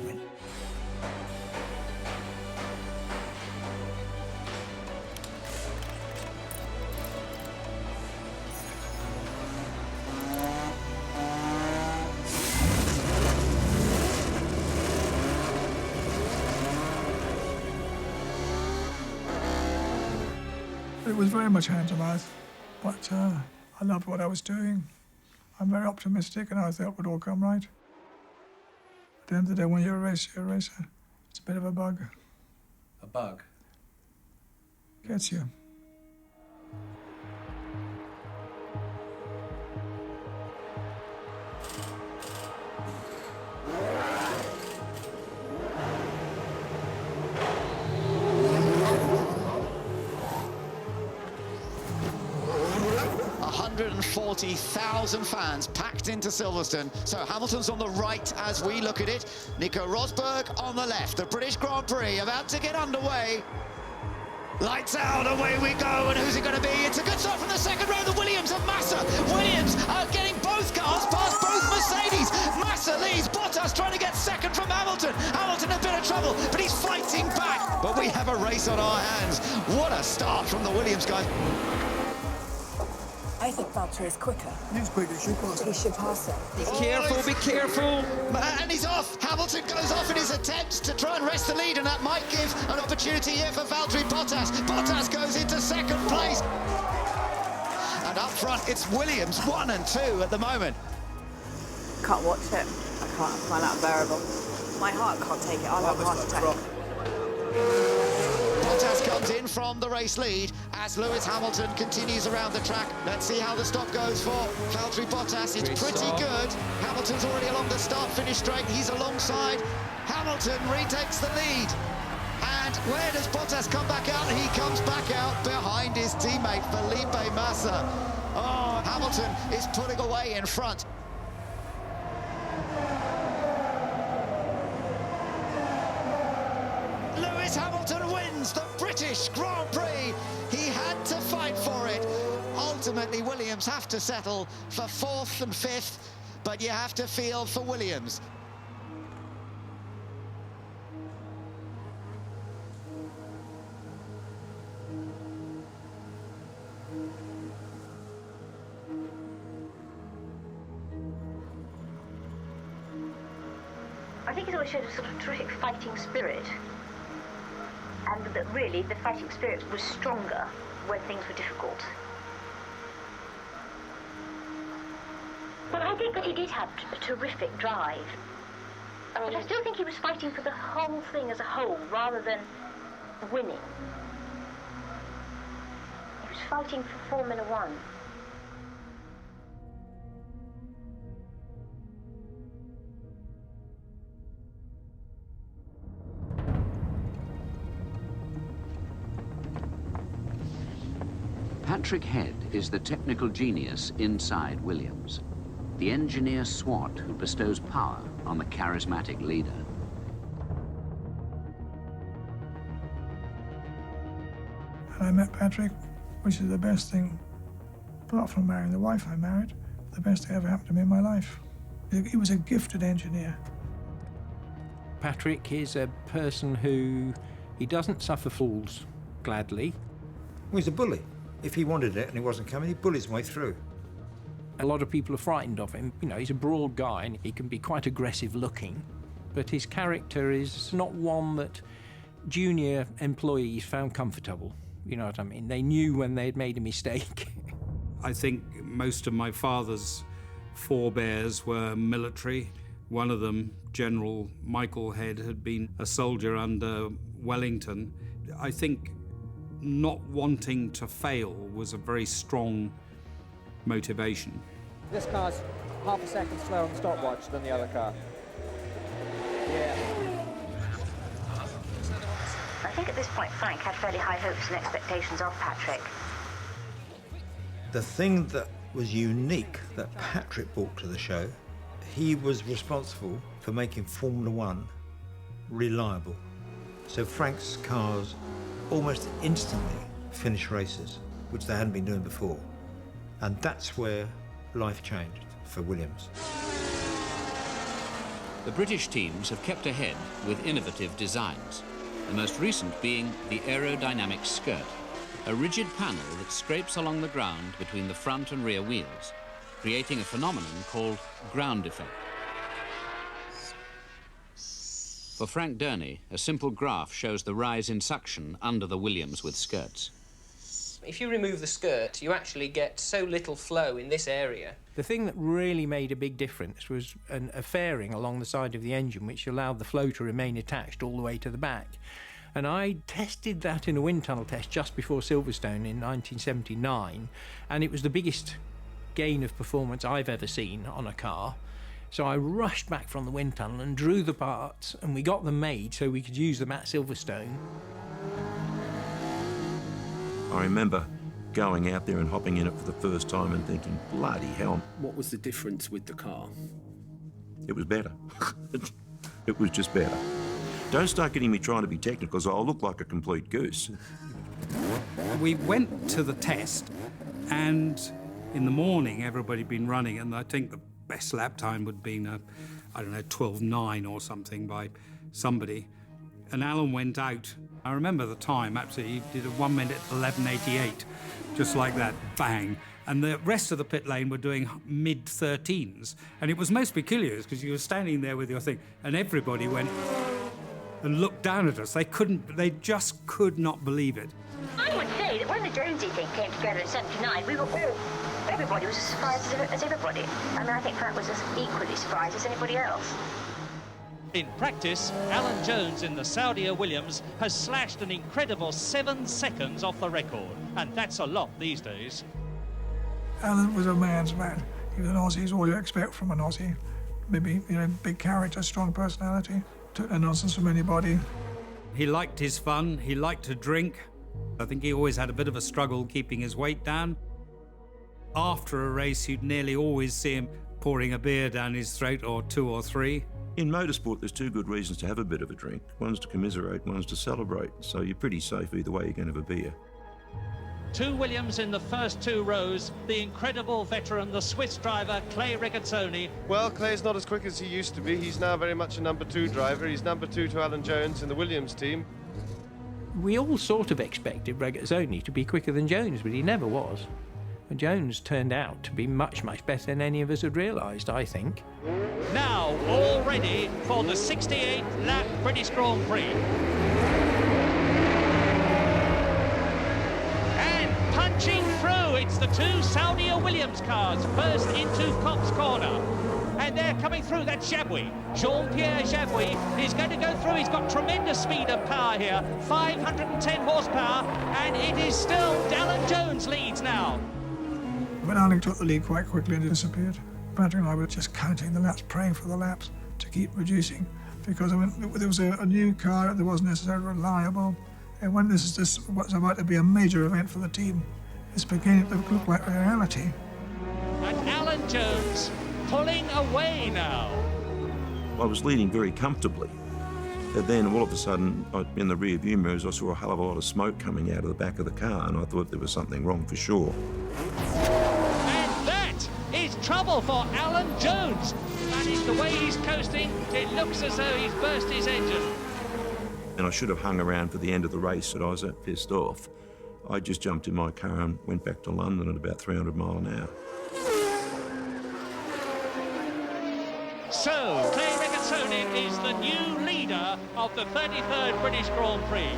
It was very much hand to mouth, but I loved what I was doing. I'm very optimistic, and I thought it would all come right. At the end of the day, when you're a racer, you're a racer. It's a bit of a bug. A bug? Gets you. $140,000 fans packed into Silverstone. So Hamilton's on the right as we look at it. Nico Rosberg on the left. The British Grand Prix about to get underway. Lights out, away we go, and who's it going to be? It's a good start from the second row, the Williams of Massa. Williams are getting both cars past both Mercedes. Massa leads, Bottas trying to get second from Hamilton. Hamilton in a bit of trouble, but he's fighting back. But we have a race on our hands. What a start from the Williams guys. I think Valtteri is quicker. He's quicker, He should pass him. Be careful, be careful. And he's off. Hamilton goes off in his attempts to try and wrest the lead, and that might give an opportunity here for Valtteri Bottas. Bottas goes into second place. And up front, it's Williams, 1 and 2 at the moment. Can't watch it. I find that unbearable. My heart can't take it. I'll have a heart attack. Bottas comes in from the race lead as Lewis Hamilton continues around the track. Let's see how the stop goes for Valtteri Bottas. It's pretty good. Hamilton's already along the start-finish straight. He's alongside. Hamilton retakes the lead. And where does Bottas come back out? He comes back out behind his teammate Felipe Massa. Oh, Hamilton is pulling away in front. Lewis Hamilton wins the British Grand Prix. He had to fight for it. Ultimately, Williams have to settle for 4th and 5th, but you have to feel for Williams. I think it always showed a sort of terrific fighting spirit. and that really the fighting spirit was stronger when things were difficult. But I think that he did have a terrific drive. But I still think he was fighting for the whole thing as a whole, rather than winning. He was fighting for Formula One. Patrick Head is the technical genius inside Williams, the engineer SWAT who bestows power on the charismatic leader. And I met Patrick, which is the best thing, apart from marrying the wife I married, the best thing ever happened to me in my life. He was a gifted engineer. Patrick is a person who, he doesn't suffer fools gladly. Well, he's a bully. If he wanted it and he wasn't coming, he'd bully his way through. A lot of people are frightened of him. You know, he's a broad guy and he can be quite aggressive looking, but his character is not one that junior employees found comfortable. You know what I mean? They knew when they had made a mistake. I think most of my father's forebears were military. One of them, General Michael Head, had been a soldier under Wellington. I think not wanting to fail was a very strong motivation. This car's half a second slower on the stopwatch than the other car. Yeah. I think at this point Frank had fairly high hopes and expectations of Patrick. The thing that was unique that Patrick brought to the show, he was responsible for making Formula One reliable. So Frank's cars almost instantly finished races, which they hadn't been doing before. And that's where life changed for Williams. The British teams have kept ahead with innovative designs, the most recent being the aerodynamic skirt, a rigid panel that scrapes along the ground between the front and rear wheels, creating a phenomenon called ground effect. For Frank Durney, a simple graph shows the rise in suction under the Williams with skirts. If you remove the skirt, you actually get so little flow in this area. The thing that really made a big difference was a fairing along the side of the engine which allowed the flow to remain attached all the way to the back. And I tested that in a wind tunnel test just before Silverstone in 1979, and it was the biggest gain of performance I've ever seen on a car. So I rushed back from the wind tunnel and drew the parts, and we got them made so we could use them at Silverstone. I remember going out there and hopping in it for the first time and thinking, bloody hell. What was the difference with the car? It was better. It was just better. Don't start getting me trying to be technical, so I'll look like a complete goose. We went to the test, and in the morning everybody had been running, and I think the best lap time would have been, I don't know, 12.9 or something by somebody. And Alan went out. I remember the time, absolutely. He did a 1 minute 11.88, just like that, bang. And the rest of the pit lane were doing mid-13s. And it was most peculiar because you were standing there with your thing, and everybody went and looked down at us. They just could not believe it. I would say that when the Jonesy thing came together in '79, we were all, everybody was as surprised as everybody. I mean, I think Frank was as equally surprised as anybody else. In practice, Alan Jones in the Saudia Williams has slashed an incredible 7 seconds off the record, and that's a lot these days. Alan was a man's man. He was an Aussie, he's all you expect from an Aussie. Maybe, you know, big character, strong personality, took no nonsense from anybody. He liked his fun, he liked to drink. I think he always had a bit of a struggle keeping his weight down. After a race, you'd nearly always see him pouring a beer down his throat, or 2 or 3. In motorsport, there's 2 good reasons to have a bit of a drink. One's to commiserate, one's to celebrate. So you're pretty safe either way you're going to have a beer. 2 Williams in the first 2 rows. The incredible veteran, the Swiss driver, Clay Regazzoni. Well, Clay's not as quick as he used to be. He's now very much a number 2 driver. He's number 2 to Alan Jones in the Williams team. We all sort of expected Regazzoni to be quicker than Jones, but he never was. And Jones turned out to be much, much better than any of us had realised, I think. Now, all ready for the 68th lap British Grand Prix. marching through. It's the two Saudi Williams cars first into Copse Corner. And they're coming through. That's Jabouille. Jean-Pierre Jabouille is going to go through. He's got tremendous speed and power here. 510 horsepower. And it is still Alan Jones leads now. When Alan took the lead quite quickly and disappeared, Patrick and I were just counting the laps, praying for the laps to keep reducing, because there was a new car that wasn't necessarily reliable. And when this was about to be a major event for the team, it's beginning to look like reality. And Alan Jones pulling away now. I was leading very comfortably. And then all of a sudden, in the rear view mirrors, I saw a hell of a lot of smoke coming out of the back of the car, and I thought there was something wrong for sure. And that is trouble for Alan Jones. That is the way he's coasting. It looks as though he's burst his engine. And I should have hung around for the end of the race, but I was that pissed off. I just jumped in my car and went back to London at about 300 miles an hour. So, Clay Regazzoni is the new leader of the 33rd British Grand Prix.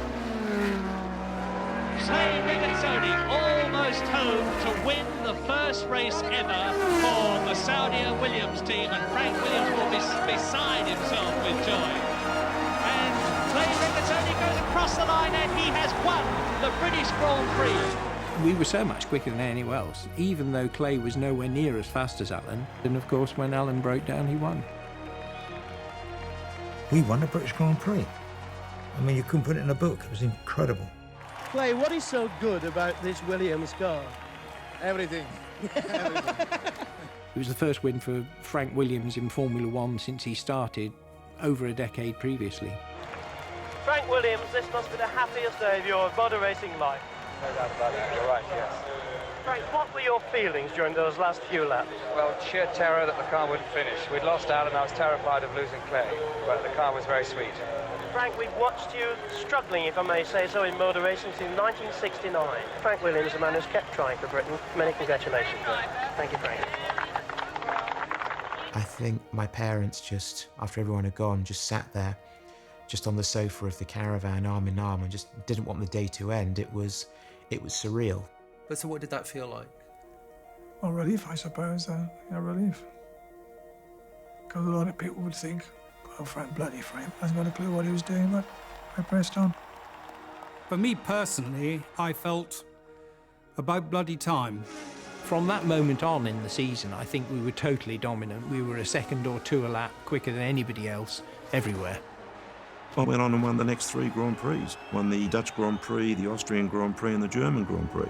Clay Regazzoni almost home to win the first race ever for the Saudi Williams team, and Frank Williams will be beside himself with joy. And Clay Regazzoni goes across the line and he has won the British Grand Prix. We were so much quicker than anyone else, even though Clay was nowhere near as fast as Alan. And of course, when Alan broke down, he won. We won the British Grand Prix. I mean, you couldn't put it in a book. It was incredible. Clay, what is so good about this Williams car? Everything. It was the first win for Frank Williams in Formula One since he started over a decade previously. Frank Williams, this must be the happiest day of your motor racing life. No doubt about that, you're right, yes. Frank, what were your feelings during those last few laps? Well, sheer terror that the car wouldn't finish. We'd lost Alan, I was terrified of losing Clay, but the car was very sweet. Frank, we've watched you struggling, if I may say so, in motor racing since 1969. Frank Williams, a man who's kept trying for Britain. Many congratulations. Thank you, Frank. I think my parents just, after everyone had gone, just sat there, just on the sofa of the caravan, arm in arm, and just didn't want the day to end. It was surreal. But so what did that feel like? Well, relief, I suppose. Relief. Because a lot of people would think, oh, bloody Frank hasn't got a clue what he was doing, but I pressed on. For me personally, I felt about bloody time. From that moment on in the season, I think we were totally dominant. We were a second or two a lap quicker than anybody else, everywhere. I went on and won the next 3 Grand Prix. Won the Dutch Grand Prix, the Austrian Grand Prix, and the German Grand Prix.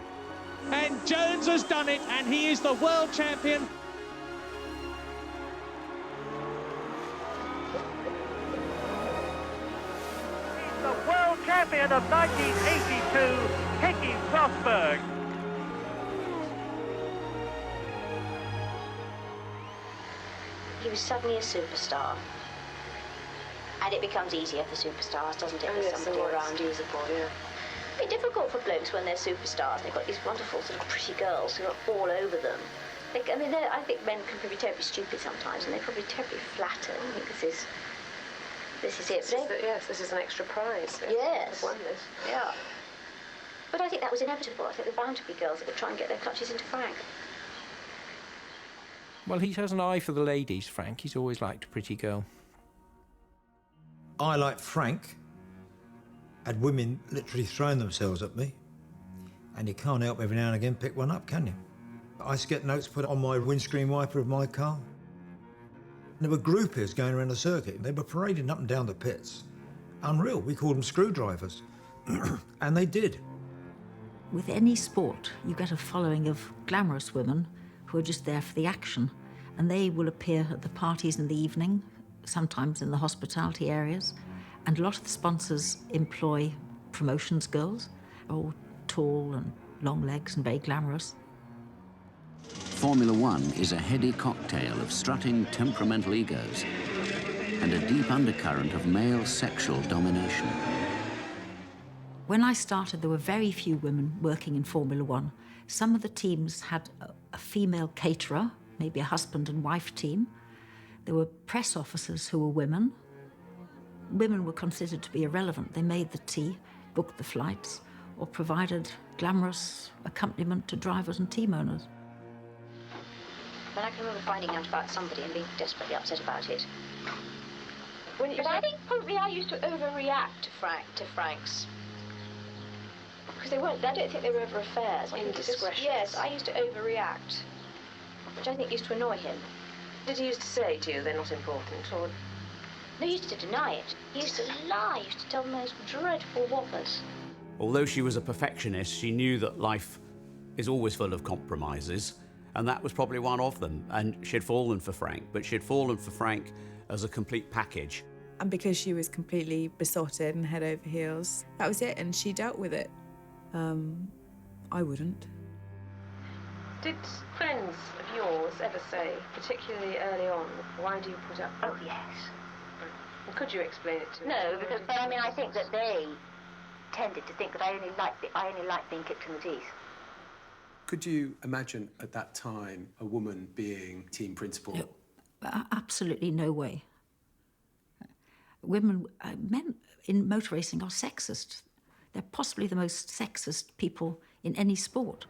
And Jones has done it, and he is the world champion. He's the world champion of 1982, Keke Rosberg. He was suddenly a superstar. And it becomes easier for superstars, doesn't it, with somebody around you? Yeah. It's difficult for blokes when they're superstars. They've got these wonderful sort of pretty girls who fall over them. I think men can be terribly stupid sometimes, and they're probably terribly flattered. I think this is it. Yes, this is an extra prize. Yes. Won this. Yeah. But I think that was inevitable. I think there were bound to be girls that would try and get their clutches into Frank. Well, he has an eye for the ladies, Frank. He's always liked a pretty girl. I, like Frank, had women literally throwing themselves at me, and you can't help every now and again pick one up, can you? I used to get notes put on my windscreen wiper of my car. There were groupies going around the circuit. They were parading up and down the pits. Unreal. We called them screwdrivers. And they did. With any sport, you get a following of glamorous women who are just there for the action, and they will appear at the parties in the evening, sometimes in the hospitality areas, and a lot of the sponsors employ promotions girls, all tall and long legs and very glamorous. Formula One is a heady cocktail of strutting temperamental egos and a deep undercurrent of male sexual domination. When I started, there were very few women working in Formula One. Some of the teams had a female caterer, maybe a husband and wife team. There were press officers who were women. Women were considered to be irrelevant. They made the tea, booked the flights, or provided glamorous accompaniment to drivers and team owners. But I can remember finding out about somebody and being desperately upset about it. But I think probably I used to overreact to Frank's. Because I don't think they were ever affairs. Indiscretions. Yes, I used to overreact, which I think used to annoy him. Did he used to say to you they're not important, or...? No, he used to deny it. He used to lie. He used to tell the most dreadful whoppers. Although she was a perfectionist, she knew that life is always full of compromises, and that was probably one of them. And she'd fallen for Frank, but she'd fallen for Frank as a complete package. And because she was completely besotted and head over heels, that was it, and she dealt with it. I wouldn't. Did friends of yours ever say, particularly early on, why do you put up? Oh, yes. And could you explain it to me? No, because, but I mean, I think that they tended to think that I only liked being kicked in the teeth. Could you imagine at that time a woman being team principal? No, absolutely no way. Men in motor racing are sexist. They're possibly the most sexist people in any sport.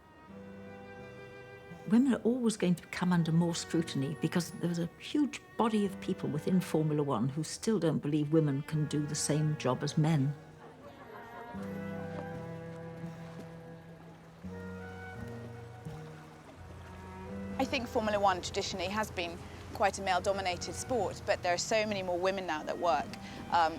Women are always going to come under more scrutiny because there's a huge body of people within Formula One who still don't believe women can do the same job as men. I think Formula One traditionally has been quite a male-dominated sport, but there are so many more women now that work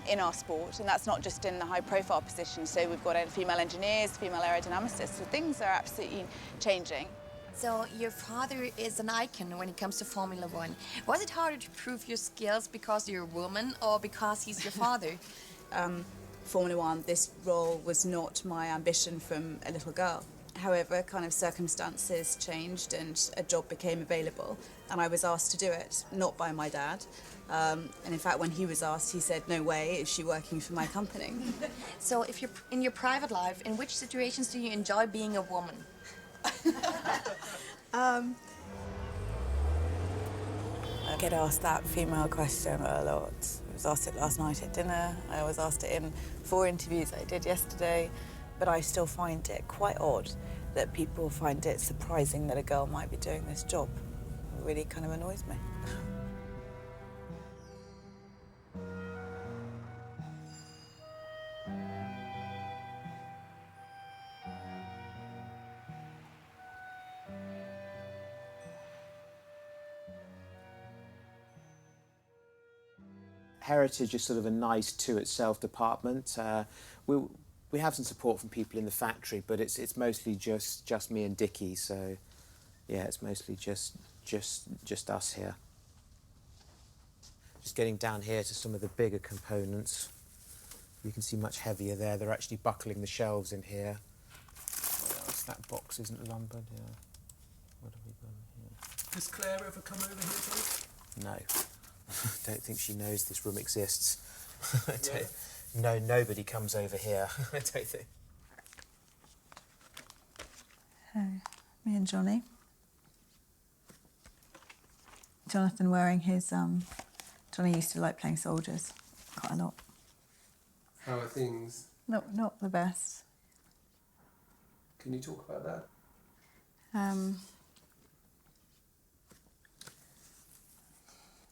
in our sport, and that's not just in the high-profile positions. So we've got female engineers, female aerodynamicists, so things are absolutely changing. So your father is an icon when it comes to Formula One. Was it harder to prove your skills because you're a woman or because he's your father? Formula One, this role was not my ambition from a little girl. However, kind of circumstances changed and a job became available, and I was asked to do it, not by my dad. And in fact, when he was asked, he said, "No way, is she working for my company?" So if you're in your private life, in which situations do you enjoy being a woman? I get asked that female question a lot. I was asked it last night at dinner. I was asked it in 4 interviews I did yesterday. But I still find it quite odd that people find it surprising that a girl might be doing this job. It really kind of annoys me. Heritage is sort of a nice to-itself department. We have some support from people in the factory, but it's mostly just me and Dickie. So, yeah, it's mostly just us here. Just getting down here to some of the bigger components. You can see much heavier there. They're actually buckling the shelves in here. What else? That box isn't lumbered. Yeah. What have we done here? Has Claire ever come over here, please? No. Don't think she knows this room exists. No, nobody comes over here. I don't think. Me and Johnny. Jonathan wearing his, Johnny used to like playing soldiers quite a lot. How are things? Not the best. Can you talk about that?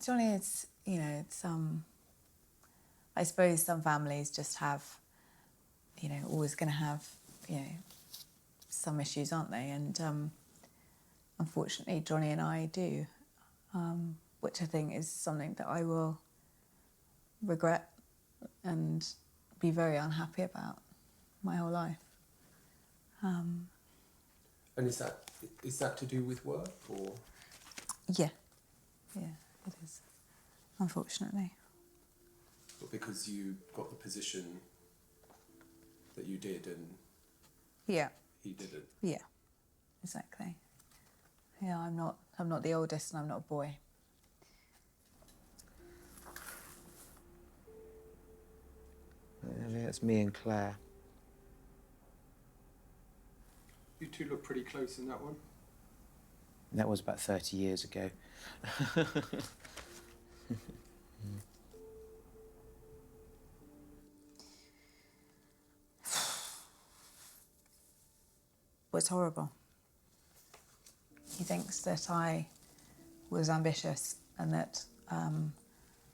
Johnny, it's, it's, I suppose some families just have, always going to have, some issues, aren't they? And unfortunately, Johnny and I do, which I think is something that I will regret and be very unhappy about my whole life. And is that to do with work, or? Yeah, it is, unfortunately. But because you got the position that you did and yeah, he didn't. Yeah, exactly. Yeah, I'm not the oldest, and I'm not a boy. That's me and Claire. You two look pretty close in that one. That was about 30 years ago. was horrible. He thinks that I was ambitious and that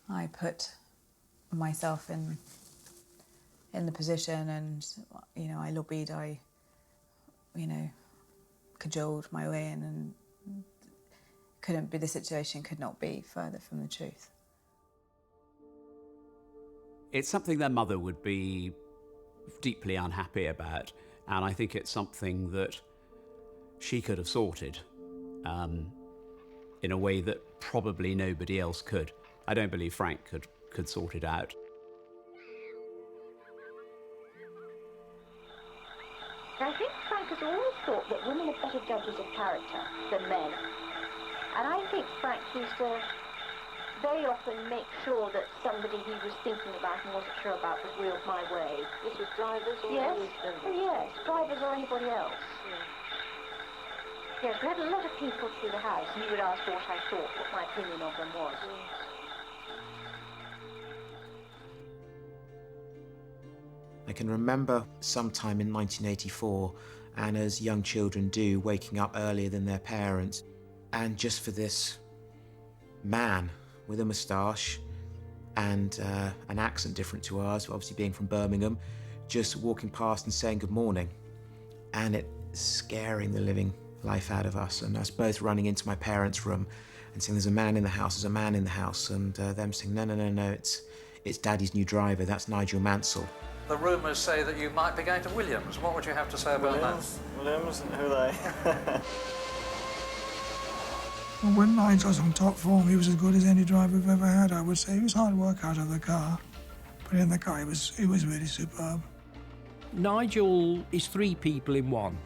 I put myself in the position, and I lobbied, I cajoled my way in, and the situation could not be further from the truth. It's something their mother would be deeply unhappy about, and I think it's something that she could have sorted in a way that probably nobody else could. I don't believe Frank could sort it out. I think Frank has always thought that women are better judges of character than men. And I think Frank used to very often make sure that somebody he was thinking about and wasn't sure about was wheeled my way. This was drivers or Yes, others? yes, drivers or anybody else. Yes, we had a lot of people through the house, and he would ask what I thought, what my opinion of them was. I can remember sometime in 1984, and as young children do, waking up earlier than their parents, and just for this man with a moustache and an accent different to ours, obviously being from Birmingham, just walking past and saying good morning, and it scaring the living life out of us, and us both running into my parents' room and saying, there's a man in the house, there's a man in the house, and them saying, no, it's Daddy's new driver, that's Nigel Mansell. The rumours say that you might be going to Williams. What would you have to say about Williams, who are they? Well, when Nigel's on top form, he was as good as any driver we've ever had, I would say. He was hard work out of the car, but in the car, he was really superb. Nigel is three people in one.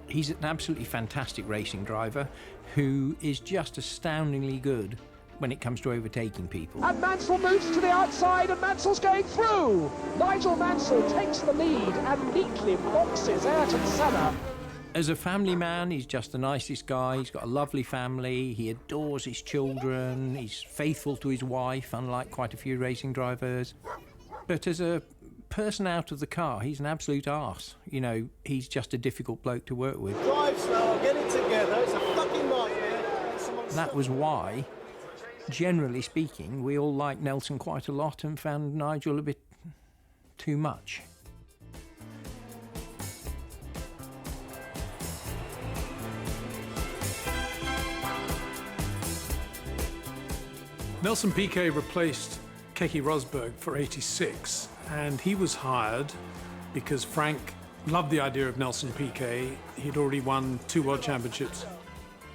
He's an absolutely fantastic racing driver who is just astoundingly good when it comes to overtaking people. And Mansell moves to the outside, and Mansell's going through. Nigel Mansell takes the lead and neatly boxes Ayrton Senna. As a family man, he's just the nicest guy. He's got a lovely family. He adores his children. He's faithful to his wife, unlike quite a few racing drivers. But as a person out of the car, he's an absolute arse. He's just a difficult bloke to work with. Drive slow, get it together, it's a fucking nightmare. That was why, generally speaking, we all liked Nelson quite a lot and found Nigel a bit too much. Nelson Piquet replaced Keke Rosberg for 86, and he was hired because Frank loved the idea of Nelson Piquet. He'd already won 2 World Championships,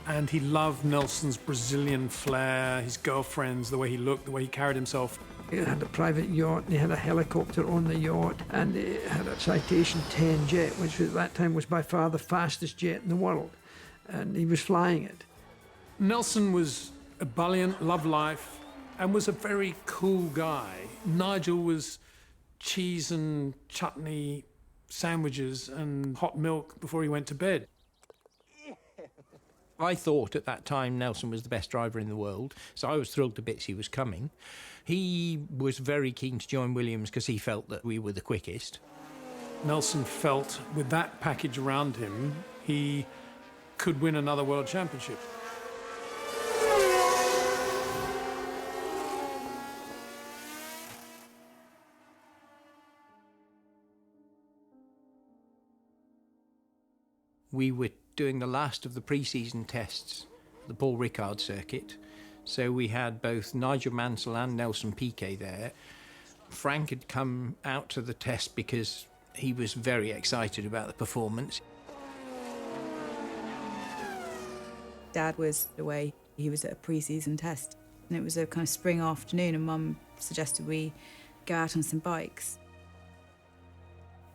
and he loved Nelson's Brazilian flair, his girlfriends, the way he looked, the way he carried himself. He had a private yacht, and he had a helicopter on the yacht, and he had a Citation 10 jet, which at that time was by far the fastest jet in the world, and he was flying it. Nelson was ebullient, loved life, and was a very cool guy. Nigel was cheese and chutney sandwiches and hot milk before he went to bed. I thought at that time Nelson was the best driver in the world, so I was thrilled to bits he was coming. He was very keen to join Williams because he felt that we were the quickest. Nelson felt with that package around him, he could win another world championship. We were doing the last of the pre-season tests, the Paul Ricard circuit. So we had both Nigel Mansell and Nelson Piquet there. Frank had come out to the test because he was very excited about the performance. Dad was away. He was at a pre-season test. And it was a kind of spring afternoon, and Mum suggested we go out on some bikes.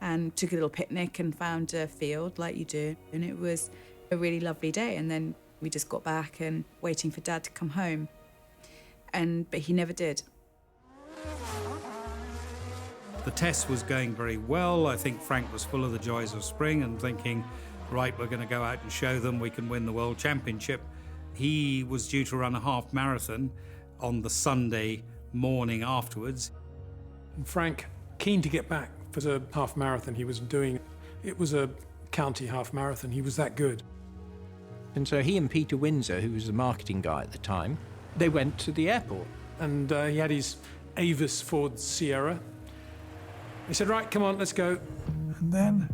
And took a little picnic and found a field like you do. And it was a really lovely day. And then we just got back and waiting for Dad to come home. But he never did. The test was going very well. I think Frank was full of the joys of spring and thinking, right, we're going to go out and show them we can win the World Championship. He was due to run a half marathon on the Sunday morning afterwards. And Frank, keen to get back for the half marathon he was doing. It was a county half marathon. He was that good. And so he and Peter Windsor, who was the marketing guy at the time, they went to the airport. And he had his Avis Ford Sierra. He said, right, come on, let's go. And then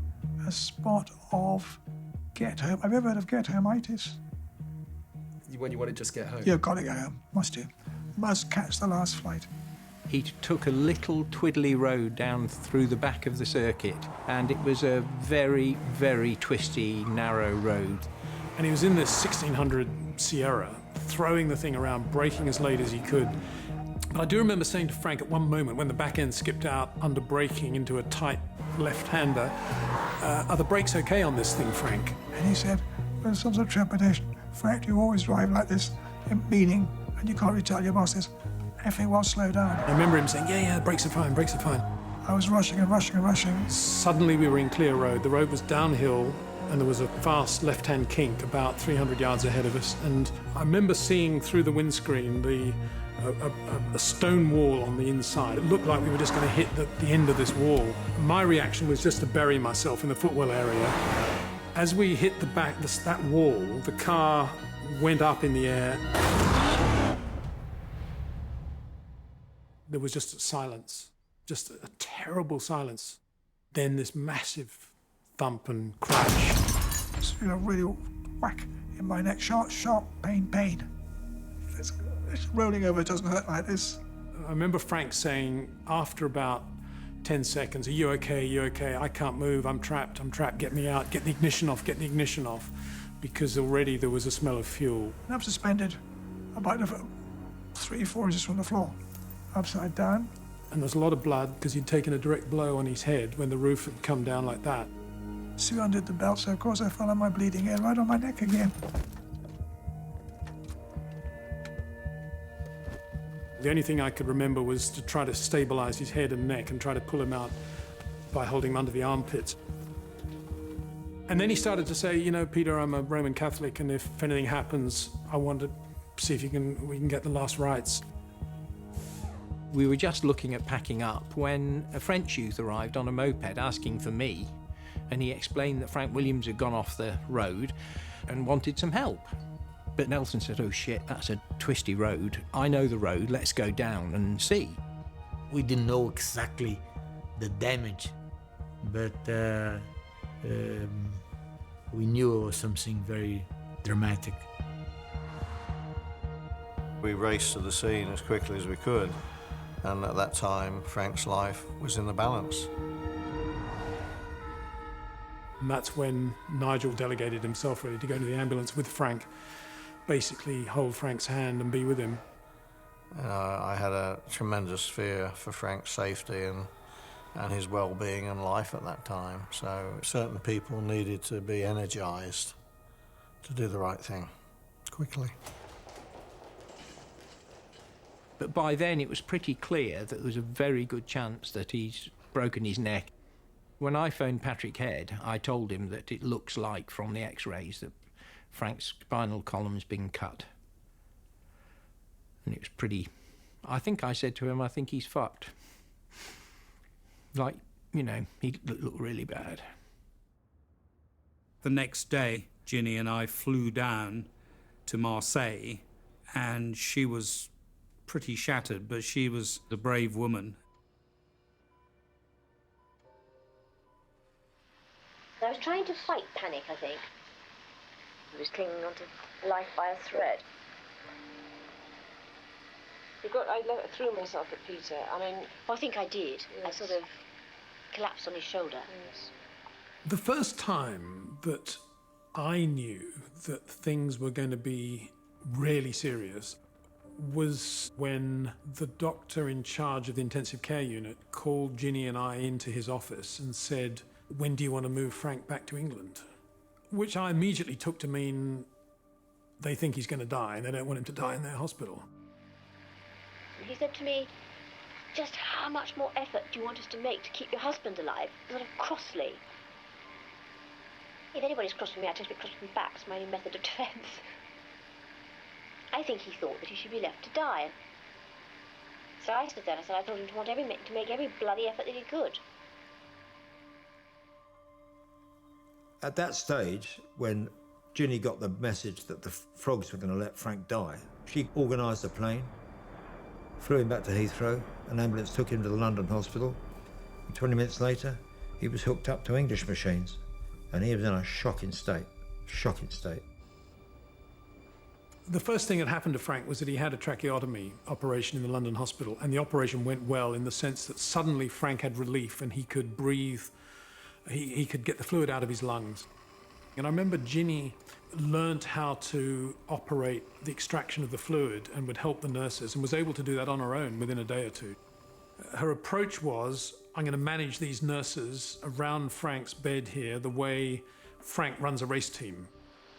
a spot of get home. Have you ever heard of get home-itis? When you want to just get home? You've got to go home. Must do. Must catch the last flight. He took a little twiddly road down through the back of the circuit, and it was a very, very twisty, narrow road. And he was in this 1600 Sierra, throwing the thing around, braking as late as he could. But I do remember saying to Frank at one moment when the back end skipped out under braking into a tight left-hander, are the brakes okay on this thing, Frank? And he said, with some sort of trepidation, Frank, you always drive like this, meaning, and you can't really tell your bosses, everything will slow down. I remember him saying, yeah, brakes are fine, brakes are fine. I was rushing and rushing and rushing. Suddenly we were in clear road. The road was downhill, and there was a fast left-hand kink about 300 yards ahead of us. And I remember seeing through the windscreen a stone wall on the inside. It looked like we were just going to hit the end of this wall. My reaction was just to bury myself in the footwell area. As we hit the back, that wall, the car went up in the air. There was just silence, just a terrible silence. Then this massive thump and crash. Just, really whack in my neck, sharp pain. It's rolling over, it doesn't hurt like this. I remember Frank saying after about 10 seconds, are you okay, you okay? I can't move, I'm trapped, get me out, get the ignition off, because already there was a smell of fuel. And I'm suspended about 3-4 inches from the floor, upside down. And there's a lot of blood because he'd taken a direct blow on his head when the roof had come down like that. Sue undid the belt, so of course I fell on my bleeding head right on my neck again. The only thing I could remember was to try to stabilize his head and neck and try to pull him out by holding him under the armpits. And then he started to say, Peter, I'm a Roman Catholic, and if anything happens, I want to see if we can get the last rites. We were just looking at packing up when a French youth arrived on a moped asking for me, and he explained that Frank Williams had gone off the road and wanted some help. But Nelson said, oh shit, that's a twisty road. I know the road, let's go down and see. We didn't know exactly the damage, but we knew it was something very dramatic. We raced to the scene as quickly as we could, and at that time, Frank's life was in the balance. And that's when Nigel delegated himself really to go to the ambulance with Frank, basically hold Frank's hand and be with him. I had a tremendous fear for Frank's safety and his well-being and life at that time. So certain people needed to be energized to do the right thing quickly. But by then it was pretty clear that there was a very good chance that he's broken his neck. When I phoned Patrick Head, I told him that it looks like from the x-rays that Frank's spinal column's been cut. And it was pretty... I think I said to him, I think he's fucked. Like, he looked really bad. The next day, Ginny and I flew down to Marseille, and she was pretty shattered, but she was a brave woman. I was trying to fight panic, I think. I was clinging onto life by a thread. I threw myself at Peter. I think I did. Yes. I sort of collapsed on his shoulder. Yes. The first time that I knew that things were going to be really serious was when the doctor in charge of the intensive care unit called Ginny and I into his office and said, when do you want to move Frank back to England? Which I immediately took to mean they think he's going to die and they don't want him to die in their hospital. He said to me, just how much more effort do you want us to make to keep your husband alive? Sort of crossly. If anybody's cross with me, I tend to be cross with them back. It's my only method of defence. I think he thought that he should be left to die. So I stood there and I said I told him to make every bloody effort that he could. At that stage, when Ginny got the message that the frogs were going to let Frank die, she organised a plane, flew him back to Heathrow, an ambulance took him to the London hospital, and 20 minutes later, he was hooked up to English machines, and he was in a shocking state. The first thing that happened to Frank was that he had a tracheotomy operation in the London hospital, and the operation went well in the sense that suddenly Frank had relief and he could breathe, he could get the fluid out of his lungs. And I remember Ginny learnt how to operate the extraction of the fluid and would help the nurses, and was able to do that on her own within a day or two. Her approach was, I'm going to manage these nurses around Frank's bed here the way Frank runs a race team.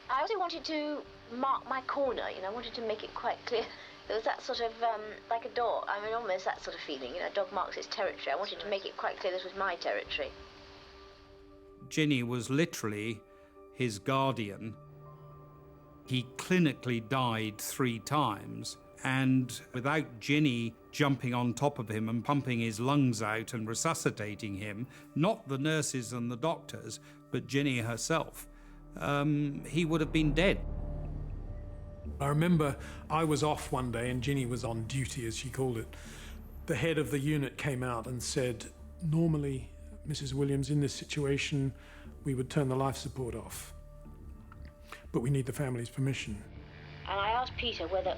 I also wanted to mark my corner, I wanted to make it quite clear. There was that sort of, like a dog, almost that sort of feeling, a dog marks its territory. I wanted to make it quite clear this was my territory. Ginny was literally his guardian. He clinically died 3 times, and without Ginny jumping on top of him and pumping his lungs out and resuscitating him, not the nurses and the doctors, but Ginny herself, he would have been dead. I remember I was off one day and Ginny was on duty, as she called it. The head of the unit came out and said, normally, Mrs. Williams, in this situation, we would turn the life support off, but we need the family's permission. And I asked Peter whether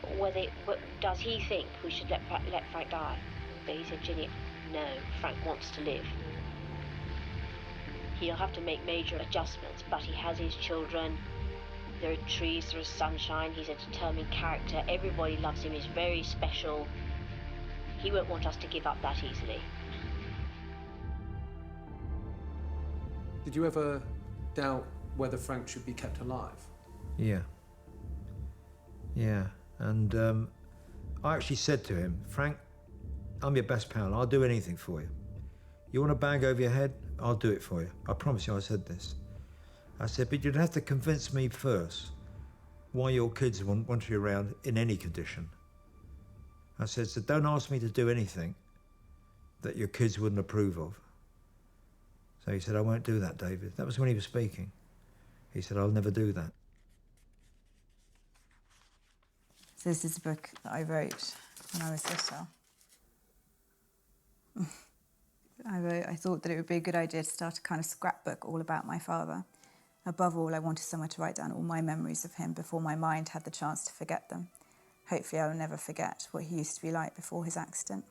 does he think we should let Frank die? But he said, Ginny, no, Frank wants to live. He'll have to make major adjustments, but he has his children. There are trees, there is sunshine, he's a determined character, everybody loves him, he's very special. He won't want us to give up that easily. Did you ever doubt whether Frank should be kept alive? Yeah. And I actually said to him, Frank, I'm your best pal, I'll do anything for you. You want a bag over your head? I'll do it for you. I promise you I said this. I said, but you'd have to convince me first why your kids want you around in any condition. I said, so don't ask me to do anything that your kids wouldn't approve of. So he said, I won't do that, David. That was when he was speaking. He said, I'll never do that. So this is a book that I wrote when I was little. I thought that it would be a good idea to start a kind of scrapbook all about my father. Above all, I wanted somewhere to write down all my memories of him before my mind had the chance to forget them. Hopefully I will never forget what he used to be like before his accident.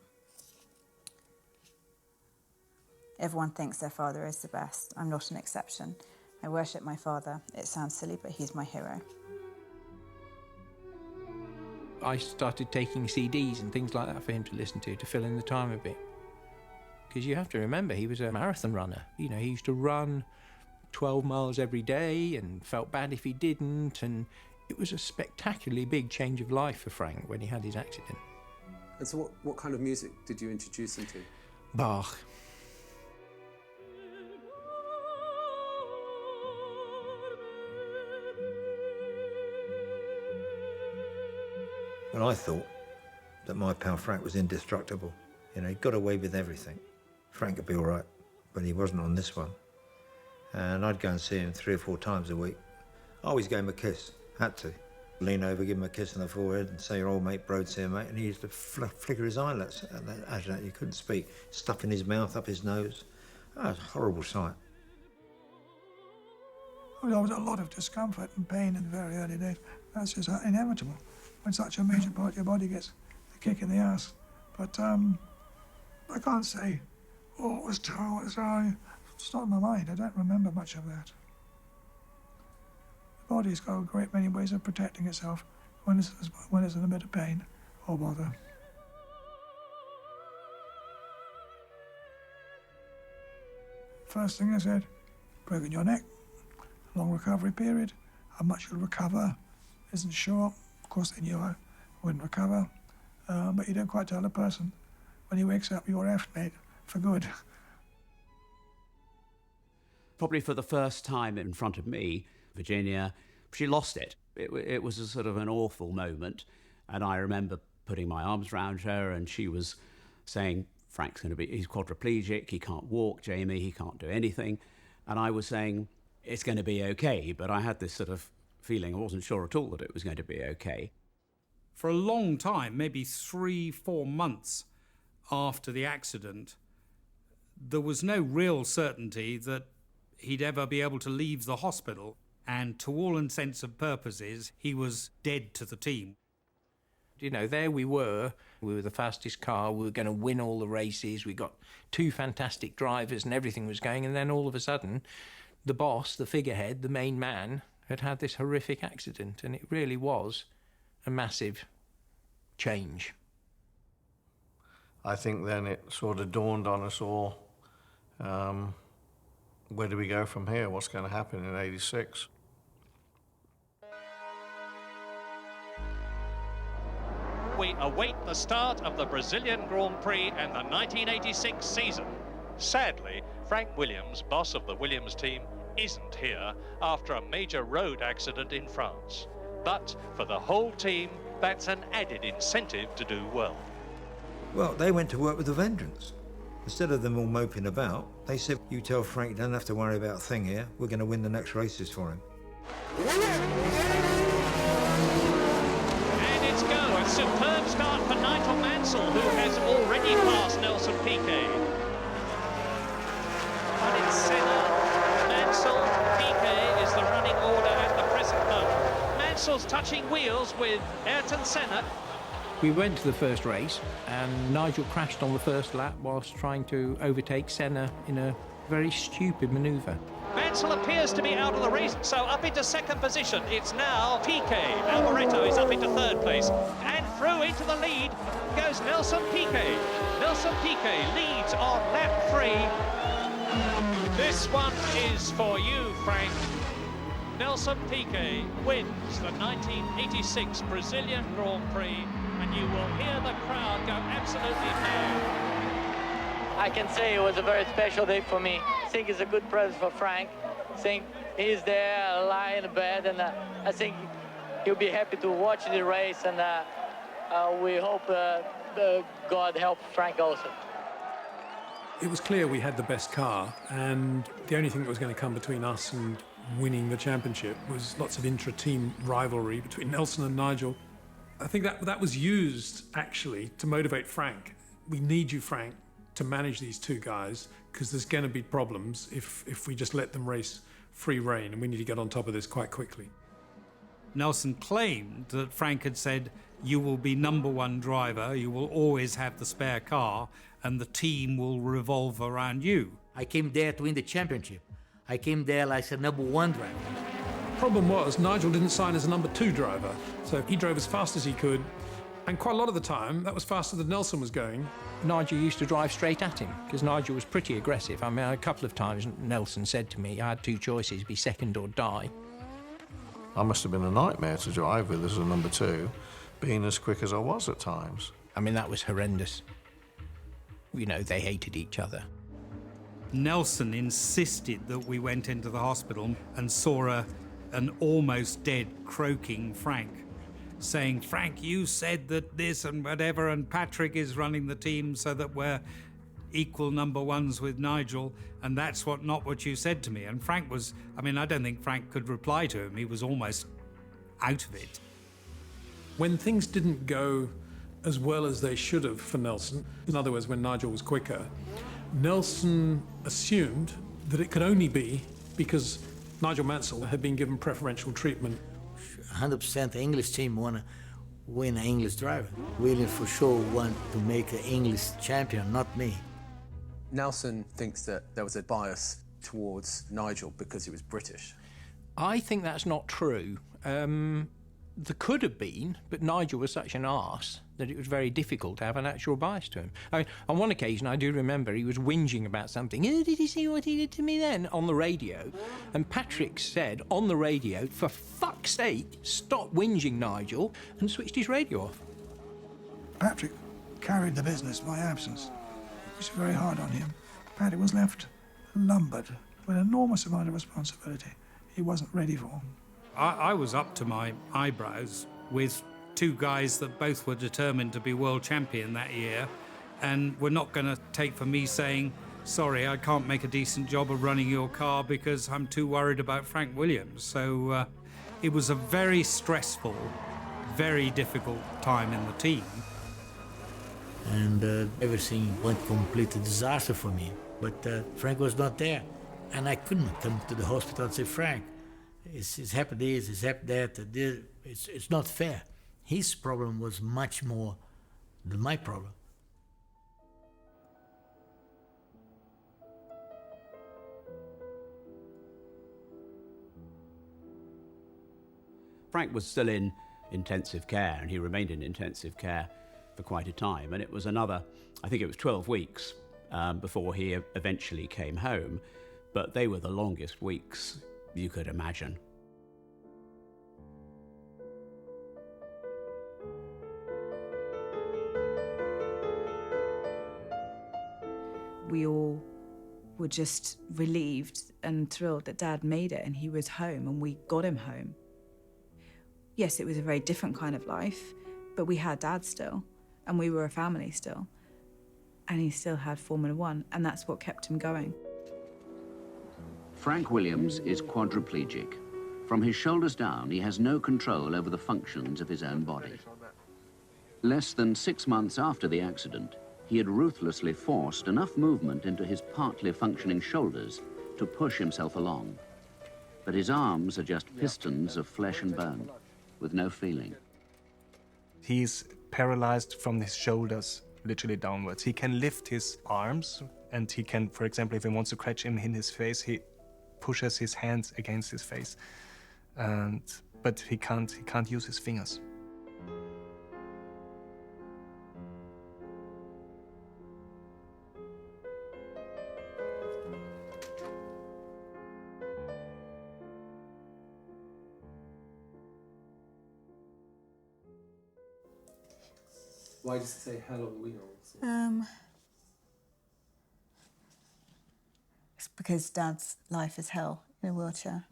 Everyone thinks their father is the best. I'm not an exception. I worship my father. It sounds silly, but he's my hero. I started taking CDs and things like that for him to listen to fill in the time a bit. Because you have to remember, he was a marathon runner. He used to run 12 miles every day and felt bad if he didn't, and it was a spectacularly big change of life for Frank when he had his accident. And so what kind of music did you introduce him to? Bach. Well, I thought that my pal Frank was indestructible. He got away with everything. Frank would be all right, but he wasn't on this one. And I'd go and see him 3 or 4 times a week. I always gave him a kiss, had to. Lean over, give him a kiss on the forehead and say, your old mate Brode's here, mate. And he used to flicker his eyelids. After that, you couldn't speak. Stuff in his mouth, up his nose. Oh, it was a horrible sight. There was a lot of discomfort and pain in the very early days. That's just inevitable when such a major part of your body gets a kick in the ass. But I can't say, oh, it was terrible, it's not in my mind. I don't remember much of that. The body's got a great many ways of protecting itself when it's in a bit of pain or bother. First thing I said, broken your neck, long recovery period, how much you'll recover isn't sure. Of course they knew I wouldn't recover, but you don't quite tell a person when he wakes up you're effed, mate, for good. Probably for the first time in front of me, Virginia, she lost it. It was a sort of an awful moment, and I remember putting my arms around her and she was saying, he's quadriplegic, he can't walk, Jamie, he can't do anything. And I was saying, it's going to be okay, but I had this sort of feeling I wasn't sure at all that it was going to be okay. For a long time, maybe 3-4 months after the accident, there was no real certainty that he'd ever be able to leave the hospital, and to all intents and purposes, he was dead to the team. You know, there we were the fastest car, we were going to win all the races, we got 2 fantastic drivers and everything was going, and then all of a sudden, the boss, the figurehead, the main man, had this horrific accident, and it really was a massive change. I think then it sort of dawned on us all, where do we go from here? What's going to happen in '86? We await the start of the Brazilian Grand Prix and the 1986 season. Sadly, Frank Williams, boss of the Williams team, isn't here after a major road accident in France. But for the whole team, that's an added incentive to do well. Well, they went to work with a vengeance. Instead of them all moping about, they said, you tell Frank you don't have to worry about a thing here, we're going to win the next races for him. And it's go, a superb start for Nigel Mansell, who has already passed Nelson Piquet. But it's Senna, Mansell, Piquet is the running order at the present moment. Mansell's touching wheels with Ayrton Senna. We went to the first race and Nigel crashed on the first lap whilst trying to overtake Senna in a very stupid manoeuvre. Mansell appears to be out of the race, so up into second position. It's now Piquet. Alboreto is up into third place. And through into the lead goes Nelson Piquet. Nelson Piquet leads on lap 3. This one is for you, Frank. Nelson Piquet wins the 1986 Brazilian Grand Prix, and you will hear the crowd go absolutely mad. I can say it was a very special day for me. I think it's a good present for Frank. I think he's there lying in bed, and I think he'll be happy to watch the race, and we hope God help Frank also. It was clear we had the best car, and the only thing that was going to come between us and winning the championship was lots of intra-team rivalry between Nelson and Nigel. I think that was used, actually, to motivate Frank. We need you, Frank, to manage these 2 guys, because there's going to be problems if we just let them race free rein, and we need to get on top of this quite quickly. Nelson claimed that Frank had said, you will be #1 driver, you will always have the spare car, and the team will revolve around you. I came there to win the championship. I came there like a #1 driver. Problem was, Nigel didn't sign as a #2 driver, so he drove as fast as he could, and quite a lot of the time, that was faster than Nelson was going. Nigel used to drive straight at him, because Nigel was pretty aggressive. I mean, a couple of times Nelson said to me, I had 2 choices, be second or die. I must have been a nightmare to drive with as a #2, being as quick as I was at times. I mean, that was horrendous. You know, they hated each other. Nelson insisted that we went into the hospital and saw an almost dead, croaking Frank, saying, Frank, you said that this and whatever, and Patrick is running the team so that we're equal #1s with Nigel, and that's not what you said to me. And Frank was, I mean, I don't think Frank could reply to him. He was almost out of it. When things didn't go as well as they should have for Nelson, in other words, when Nigel was quicker, Nelson assumed that it could only be because Nigel Mansell had been given preferential treatment. 100% English team want to win an English driver. Williams for sure want to make an English champion, not me. Nelson thinks that there was a bias towards Nigel because he was British. I think that's not true. There could have been, but Nigel was such an arse that it was very difficult to have an actual bias to him. I mean, on one occasion, I do remember he was whinging about something. Oh, did you see what he did to me then? On the radio. And Patrick said on the radio, for fuck's sake, stop whinging, Nigel, and switched his radio off. Patrick carried the business by absence. It was very hard on him. Patrick was left lumbered with an enormous amount of responsibility he wasn't ready for. I was up to my eyebrows with 2 guys that both were determined to be world champion that year, and were not going to take for me saying, sorry, I can't make a decent job of running your car because I'm too worried about Frank Williams. So it was a very stressful, very difficult time in the team. And everything went complete disaster for me. But Frank was not there. And I couldn't come to the hospital and say, Frank, it's happened this, it's happened that. It's not fair. His problem was much more than my problem. Frank was still in intensive care, and he remained in intensive care for quite a time. And it was another, I think it was 12 weeks before he eventually came home. But they were the longest weeks you could imagine. We all were just relieved and thrilled that Dad made it and he was home and we got him home. Yes, it was a very different kind of life, but we had Dad still, and we were a family still. And he still had Formula One, and that's what kept him going. Frank Williams is quadriplegic. From his shoulders down, he has no control over the functions of his own body. Less than 6 months after the accident, he had ruthlessly forced enough movement into his partly functioning shoulders to push himself along. But his arms are just pistons of flesh and bone, with no feeling. He's paralyzed from his shoulders, literally downwards. He can lift his arms, and he can, for example, if he wants to scratch him in his face, he pushes his hands against his face. But he can't use his fingers. Why does it say hell on wheels? It's because Dad's life is hell in a wheelchair.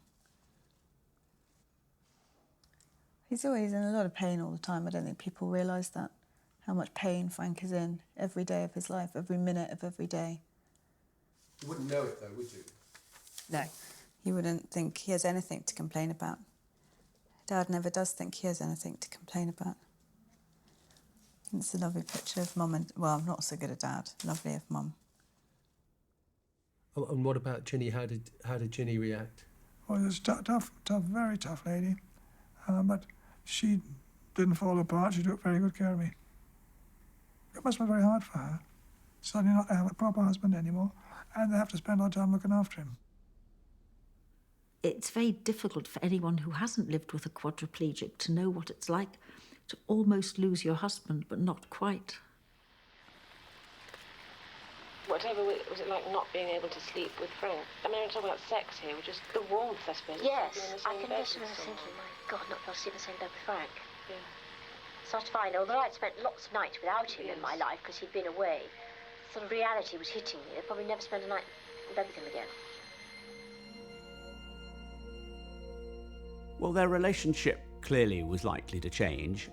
He's always in a lot of pain all the time. I don't think people realise that, how much pain Frank is in every day of his life, every minute of every day. You wouldn't know it though, would you? No. You wouldn't think he has anything to complain about. Dad never does think he has anything to complain about. It's a lovely picture of Mum and, well, not so good at Dad, lovely of Mum. Oh, and what about Ginny? How did Ginny react? Well, it was tough, very tough lady. But she didn't fall apart. She took very good care of me. It must be very hard for her. Suddenly not to have a proper husband anymore, and they have to spend a lot of time looking after him. It's very difficult for anyone who hasn't lived with a quadriplegic to know what it's like to almost lose your husband, but not quite. Whatever was it like not being able to sleep with Frank? I mean, we're talking about sex here, just the warmth, I suppose. Yes, I can just remember thinking, my God, not be able to sleep in the same bed with Frank. Yeah. So I find, although I'd spent lots of nights without him in my life because he'd been away, sort of reality was hitting me. I'd probably never spend a night in bed with him again. Well, their relationship clearly was likely to change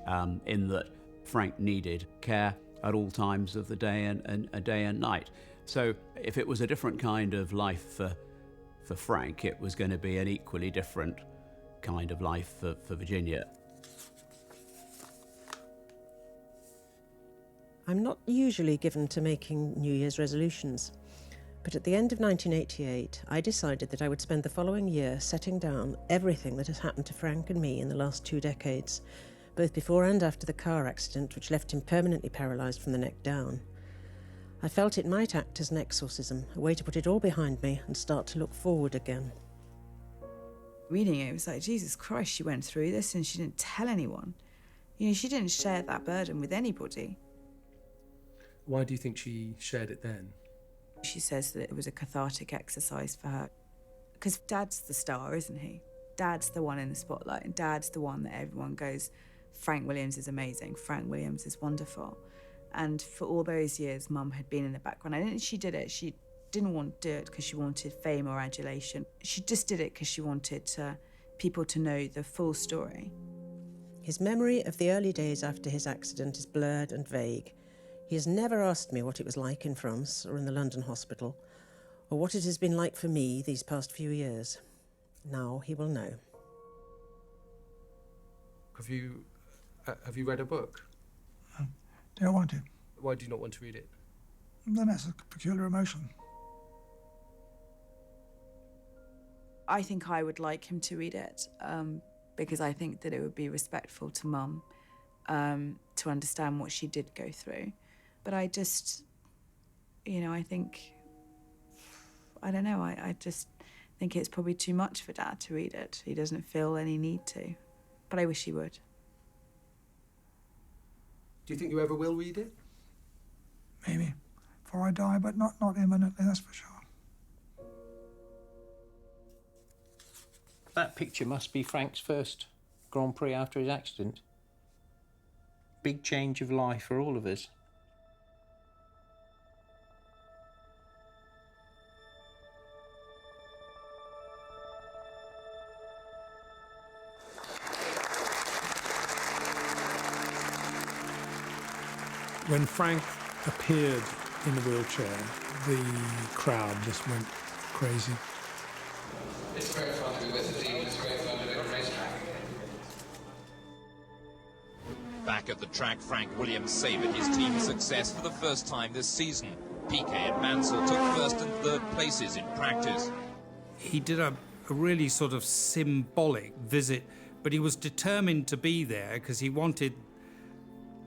in that Frank needed care at all times of the day and day and night. So if it was a different kind of life for Frank, it was going to be an equally different kind of life for Virginia. I'm not usually given to making New Year's resolutions, but at the end of 1988, I decided that I would spend the following year setting down everything that has happened to Frank and me in the last 2 decades, both before and after the car accident which left him permanently paralysed from the neck down. I felt it might act as an exorcism, a way to put it all behind me and start to look forward again. Reading it was like, Jesus Christ, she went through this and she didn't tell anyone. You know, she didn't share that burden with anybody. Why do you think she shared it then? She says that it was a cathartic exercise for her. Because Dad's the star, isn't he? Dad's the one in the spotlight, and Dad's the one that everyone goes, Frank Williams is amazing, Frank Williams is wonderful. And for all those years, Mum had been in the background. I think she did it. She didn't want to do it because she wanted fame or adulation. She just did it because she wanted people to know the full story. His memory of the early days after his accident is blurred and vague. He has never asked me what it was like in France or in the London hospital, or what it has been like for me these past few years. Now he will know. Have you read a book? Don't want to. Why do you not want to read it? Then that's a peculiar emotion. I think I would like him to read it because I think that it would be respectful to Mum to understand what she did go through. But I just, you know, I don't know, I just think it's probably too much for Dad to read it. He doesn't feel any need to, but I wish he would. Do you think you ever will read it? Maybe. Before I die, but not imminently, that's for sure. That picture must be Frank's first Grand Prix after his accident. Big change of life for all of us. When Frank appeared in the wheelchair, the crowd just went crazy. It's great fun to be with the team, it's great fun to be at the racetrack. Back at the track, Frank Williams savoured his team's success for the first time this season. Piquet and Mansell took first and third places in practice. He did a really sort of symbolic visit, but he was determined to be there because he wanted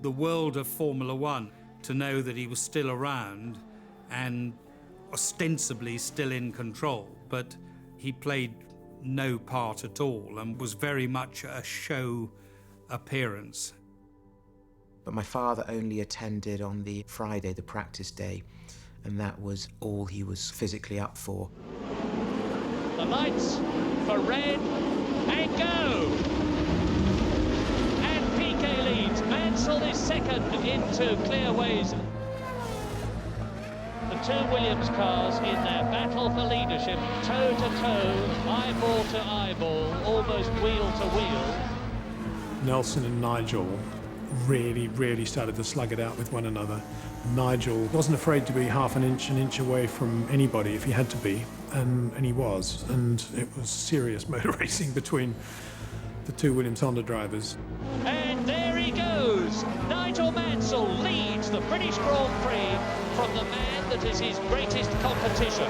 the world of Formula One to know that he was still around and ostensibly still in control, but he played no part at all and was very much a show appearance. But my father only attended on the Friday, the practice day, and that was all he was physically up for. The lights for red, and go! And Piquet leads. Mansell is second into Clearways. The two Williams cars in their battle for leadership, toe to toe, eyeball to eyeball, almost wheel to wheel. Nelson and Nigel really started to slug it out with one another. Nigel wasn't afraid to be half an inch away from anybody if he had to be, and he was. And it was serious motor racing between the two Williams Honda drivers. And there he goes. Nigel Mansell leads the British Grand Prix from the man that is his greatest competition.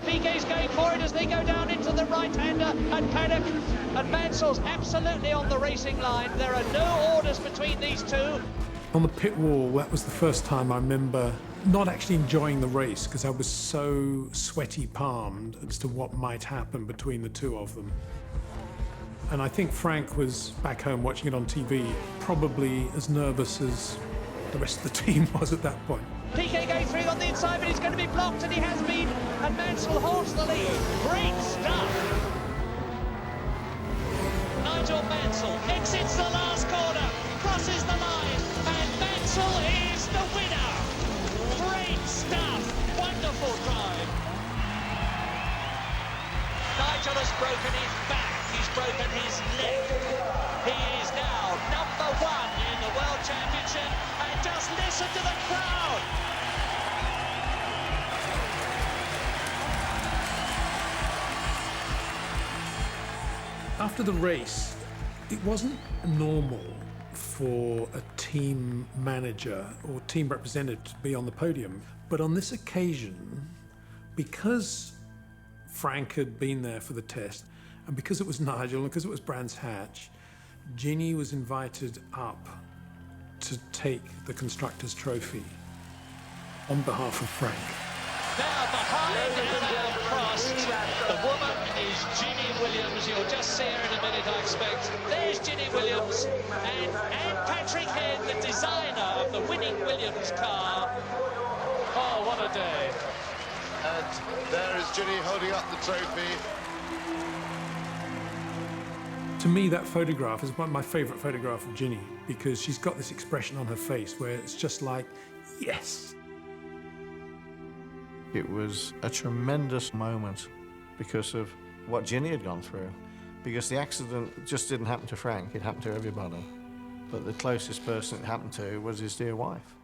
Piquet's going for it as they go down into the right-hander, and Paddock and Mansell's absolutely on the racing line. There are no orders between these two. On the pit wall, that was the first time I remember not actually enjoying the race because I was so sweaty palmed as to what might happen between the two of them. And I think Frank was back home watching it on TV, probably as nervous as the rest of the team was at that point. Piquet going through on the inside, but he's going to be blocked, and he has been, and Mansell holds the lead. Great stuff! Nigel Mansell exits the last corner, crosses the line, and Mansell is the winner! Great stuff! Wonderful drive! Nigel has broken his back, he's broken his neck. He is now #1 in the World Championship, and just listen to the crowd! After the race, it wasn't normal for a team manager or team representative to be on the podium. But on this occasion, because Frank had been there for the test, and because it was Nigel, and because it was Brands Hatch, Ginny was invited up to take the Constructors' Trophy on behalf of Frank. Now behind Anna Prost, the woman is Ginny Williams. You'll just see her in a minute, I expect. There's Ginny Williams and Patrick Head, the designer of the winning Williams car. Oh, what a day. And there is Ginny holding up the trophy. To me, that photograph is one of my favourite photographs of Ginny, because she's got this expression on her face where it's just like, yes. It was a tremendous moment because of what Ginny had gone through. Because the accident just didn't happen to Frank, it happened to everybody. But the closest person it happened to was his dear wife.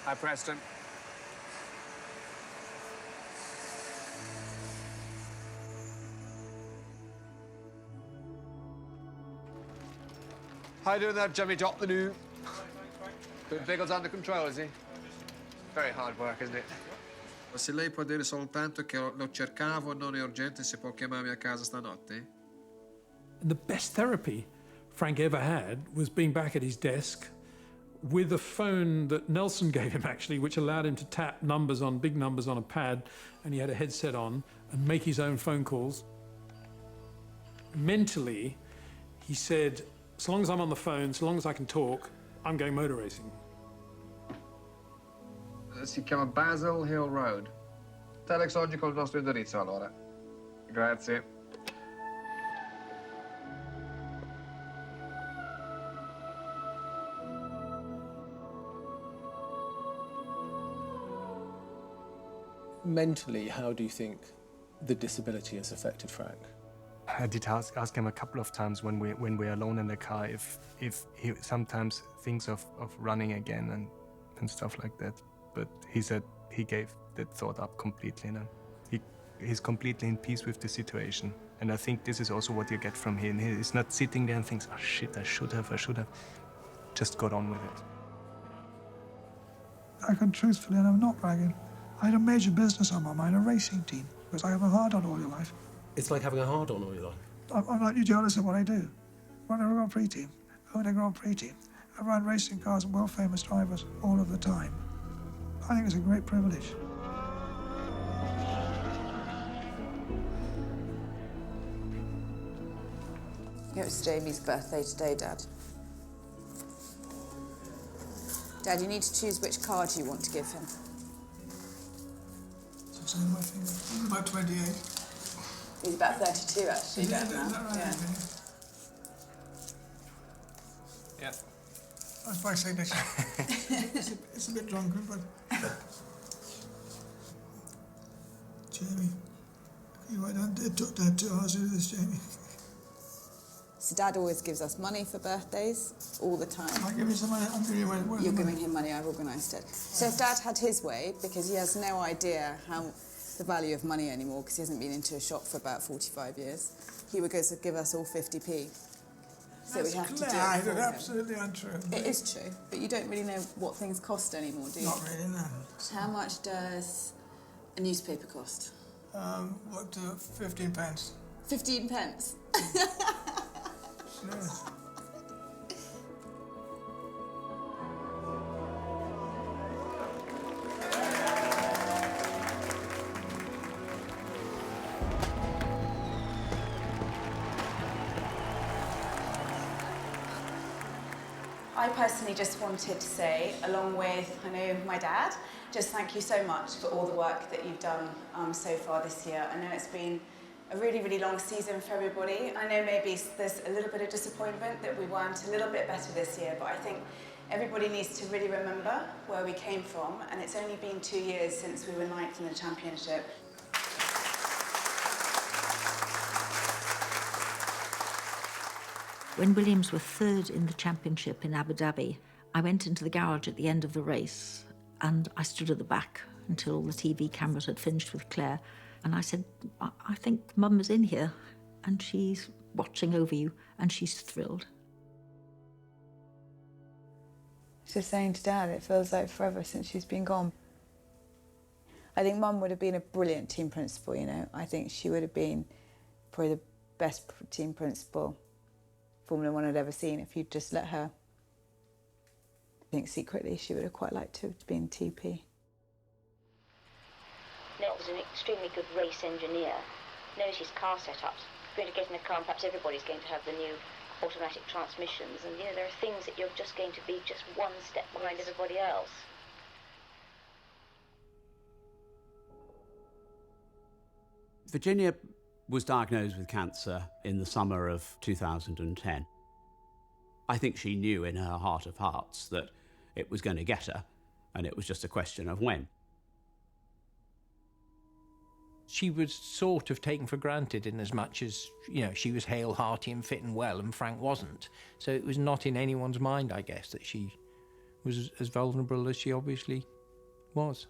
Hi, Preston. How you doing there, Jimmy Top the new? Good Biggles under control, is he? Very hard work, isn't it? Se lei può dire soltanto che lo cercavo, non è urgente, se può chiamarmi a casa stanotte? The best therapy Frank ever had was being back at his desk with a phone that Nelson gave him, actually, which allowed him to tap big numbers on a pad, and he had a headset on, and make his own phone calls. Mentally, he said, as long as I'm on the phone, so long as I can talk, I'm going motor racing. Si chiama Basil Hill Road. Telex oggi col nostro indirizzo, allora. Grazie. Mentally, how do you think the disability has affected Frank? I did ask him a couple of times when we're alone in the car if he sometimes thinks of running again and stuff like that. But he said he gave that thought up completely now. He's completely in peace with the situation. And I think this is also what you get from him. He's not sitting there and thinks, oh shit, I should have. Just got on with it. I can truthfully, and I'm not bragging, I had a major business on my mind, a racing team, because I have a hard-on all your life. It's like having a hard-on all your life. I'm like you jealous of what I do. I run a Grand Prix team, I own a Grand Prix team. I run racing cars and world-famous drivers all of the time. I think it's a great privilege. It's Jamie's birthday today, Dad. Dad, you need to choose which card you want to give him. It's on my finger. He's about 28. He's about 32, actually, Is Dad, that now. right? Yeah. That's my signature. it's a bit drunken, but... Jamie, it took Dad 2 hours to do this, Jamie. So Dad always gives us money for birthdays, all the time. I'll give you some money. I'm giving you money. You're giving him money, I've organised it. So if Dad had his way, because he has no idea the value of money anymore, because he hasn't been into a shop for about 45 years, he would give us all 50p. So we have to do it for him. Absolutely untrue. It is true, but you don't really know what things cost anymore, do you? Not really, no. How much does a newspaper cost? What, 15 pence. 15 pence? Sure. I personally just wanted to say, along with, I know, my dad, just thank you so much for all the work that you've done so far this year. I know it's been a really, really long season for everybody. I know maybe there's a little bit of disappointment that we weren't a little bit better this year, but I think everybody needs to really remember where we came from, and it's only been 2 years since we were 9th in the championship. When Williams were 3rd in the championship in Abu Dhabi, I went into the garage at the end of the race and I stood at the back until the TV cameras had finished with Claire. And I said, I think Mum is in here and she's watching over you and she's thrilled. Just saying to Dad, it feels like forever since she's been gone. I think Mum would have been a brilliant team principal, you know. I think she would have been probably the best team principal Formula One had ever seen if you'd just let her. I think secretly she would have quite liked to have been TP. Nell was an extremely good race engineer, knows his car setups. Going to get in a car and perhaps everybody's going to have the new automatic transmissions, and you know, there are things that you're just going to be just one step behind everybody else. Virginia was diagnosed with cancer in the summer of 2010. I think she knew in her heart of hearts that it was going to get her, and it was just a question of when. She was sort of taken for granted in as much as, you know, she was hale, hearty and fit and well, and Frank wasn't. So it was not in anyone's mind, I guess, that she was as vulnerable as she obviously was.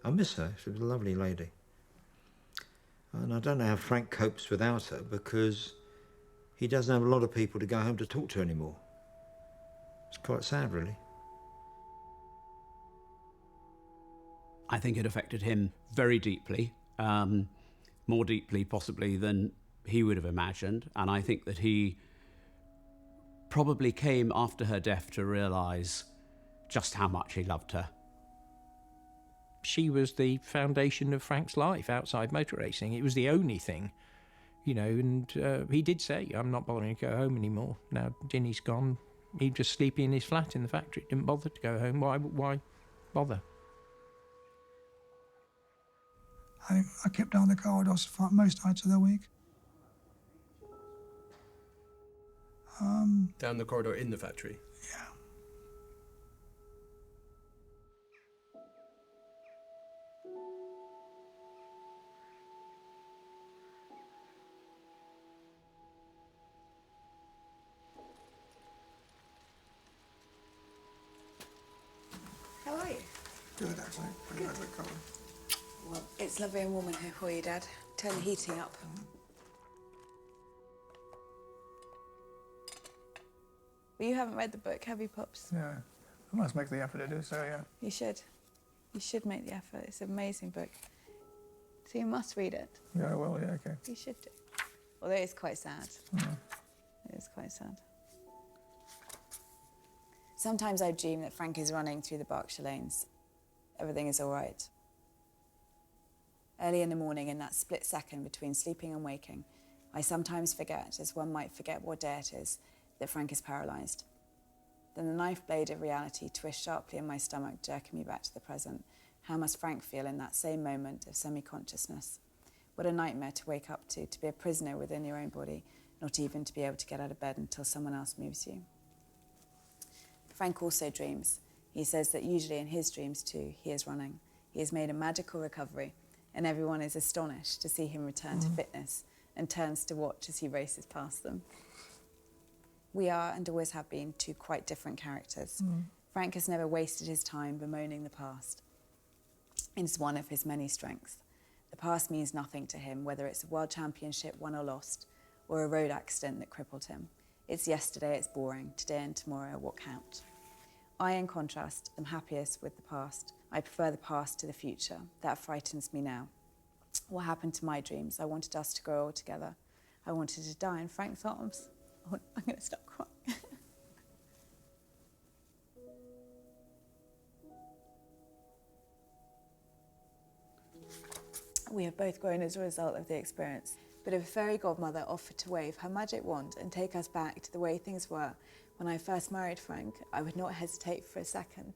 I miss her. She was a lovely lady. And I don't know how Frank copes without her, because he doesn't have a lot of people to go home to talk to anymore. It's quite sad, really. I think it affected him very deeply, more deeply possibly than he would have imagined. And I think that he probably came after her death to realise just how much he loved her. She was the foundation of Frank's life outside motor racing. It was the only thing, you know, and he did say, I'm not bothering to go home anymore. Now Ginny's gone, he'd just sleep in his flat in the factory, didn't bother to go home. Why bother? I kept down the corridors for most nights of the week. Down the corridor in the factory? Yeah. How are you? Good, actually. Pretty good. Cold. Well, it's lovely and warm in here for you, Dad. Turn the heating up. Well, you haven't read the book, have you, Pops? Yeah. I must make the effort to do so, yeah. You should. You should make the effort. It's an amazing book. So you must read it. Yeah, well, yeah, okay. You should do. Although it's quite sad. Yeah. It is quite sad. Sometimes I dream that Frank is running through the Berkshire lanes. Everything is all right. Early in the morning, in that split second between sleeping and waking, I sometimes forget, as one might forget what day it is, that Frank is paralysed. Then the knife blade of reality twists sharply in my stomach, jerking me back to the present. How must Frank feel in that same moment of semi-consciousness? What a nightmare to wake up to be a prisoner within your own body, not even to be able to get out of bed until someone else moves you. Frank also dreams. He says that usually in his dreams too, he is running. He has made a magical recovery, and everyone is astonished to see him return to fitness and turns to watch as he races past them. We are, and always have been, two quite different characters. Frank has never wasted his time bemoaning the past. It's one of his many strengths. The past means nothing to him, whether it's a world championship won or lost, or a road accident that crippled him. It's yesterday, it's boring. Today and tomorrow, what count? I, in contrast, am happiest with the past. I prefer the past to the future. That frightens me now. What happened to my dreams? I wanted us to grow old together. I wanted to die in Frank's arms. I'm going to stop crying. We have both grown as a result of the experience. But if a fairy godmother offered to wave her magic wand and take us back to the way things were when I first married Frank, I would not hesitate for a second.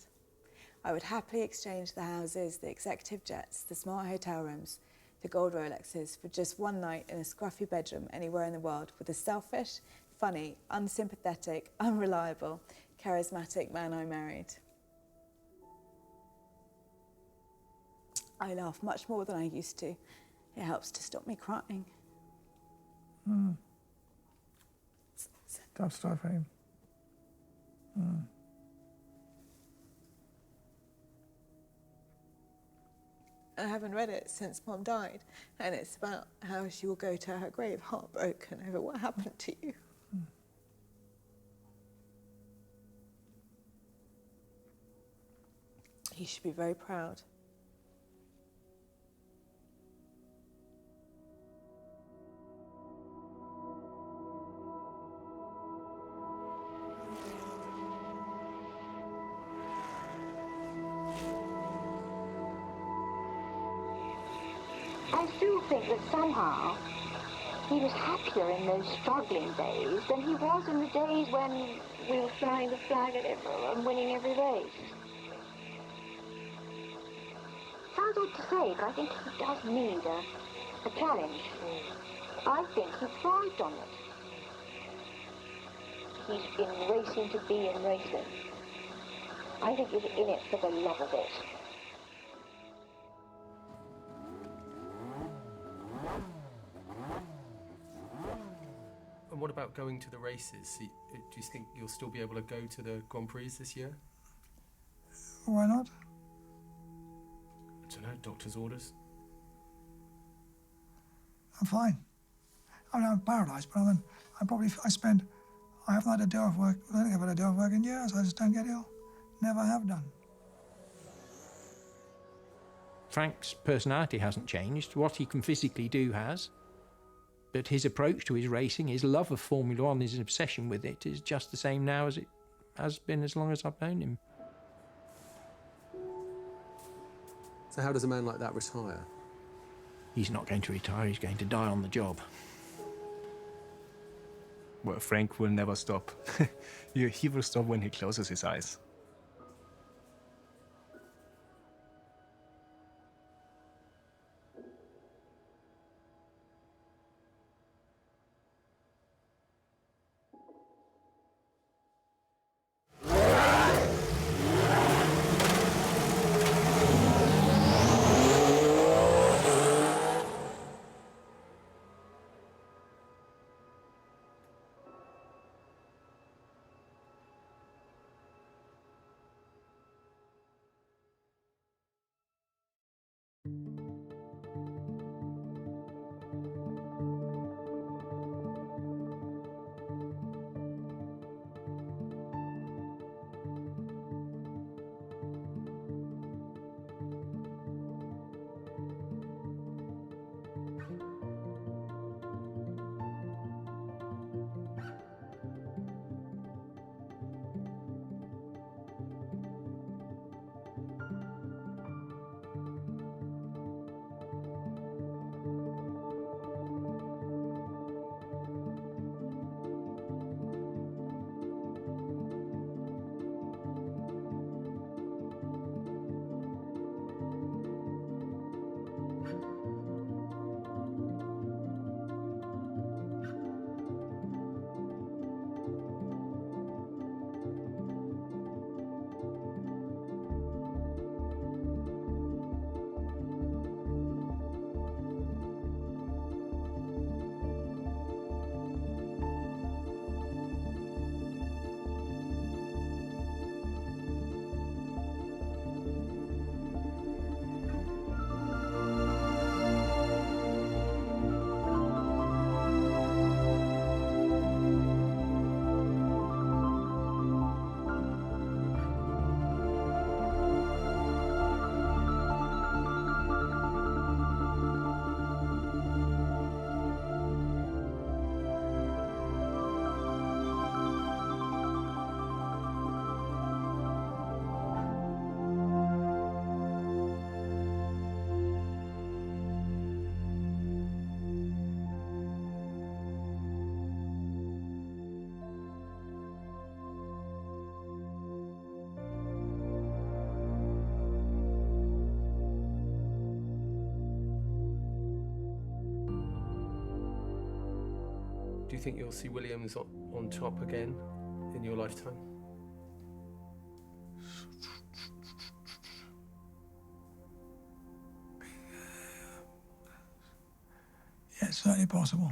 I would happily exchange the houses, the executive jets, the smart hotel rooms, the gold Rolexes for just one night in a scruffy bedroom anywhere in the world with a selfish, funny, unsympathetic, unreliable, charismatic man I married. I laugh much more than I used to. It helps to stop me crying. Tough stuff, eh? I haven't read it since Mum died, and it's about how she will go to her grave heartbroken over what happened to you. You should be very proud. I still think that somehow he was happier in those struggling days than he was in the days when we were flying the flag at and winning every race. Sounds odd to say, but I think he does need a challenge. I think he thrived on it. He's in racing to be in racing. I think he's in it for the love of it. And what about going to the races? Do you think you'll still be able to go to the Grand Prix this year? Why not? I don't know, doctor's orders. I'm fine. I mean, I'm paralysed, but I haven't had a day off work. I don't think I've had a day off work in years. I just don't get ill. Never have done. Frank's personality hasn't changed. What he can physically do has. But his approach to his racing, his love of Formula One, his obsession with it is just the same now as it has been as long as I've known him. So how does a man like that retire? He's not going to retire, he's going to die on the job. Well, Frank will never stop. He will stop when he closes his eyes. Do you think you'll see Williams on top again in your lifetime? Yeah, it's certainly possible.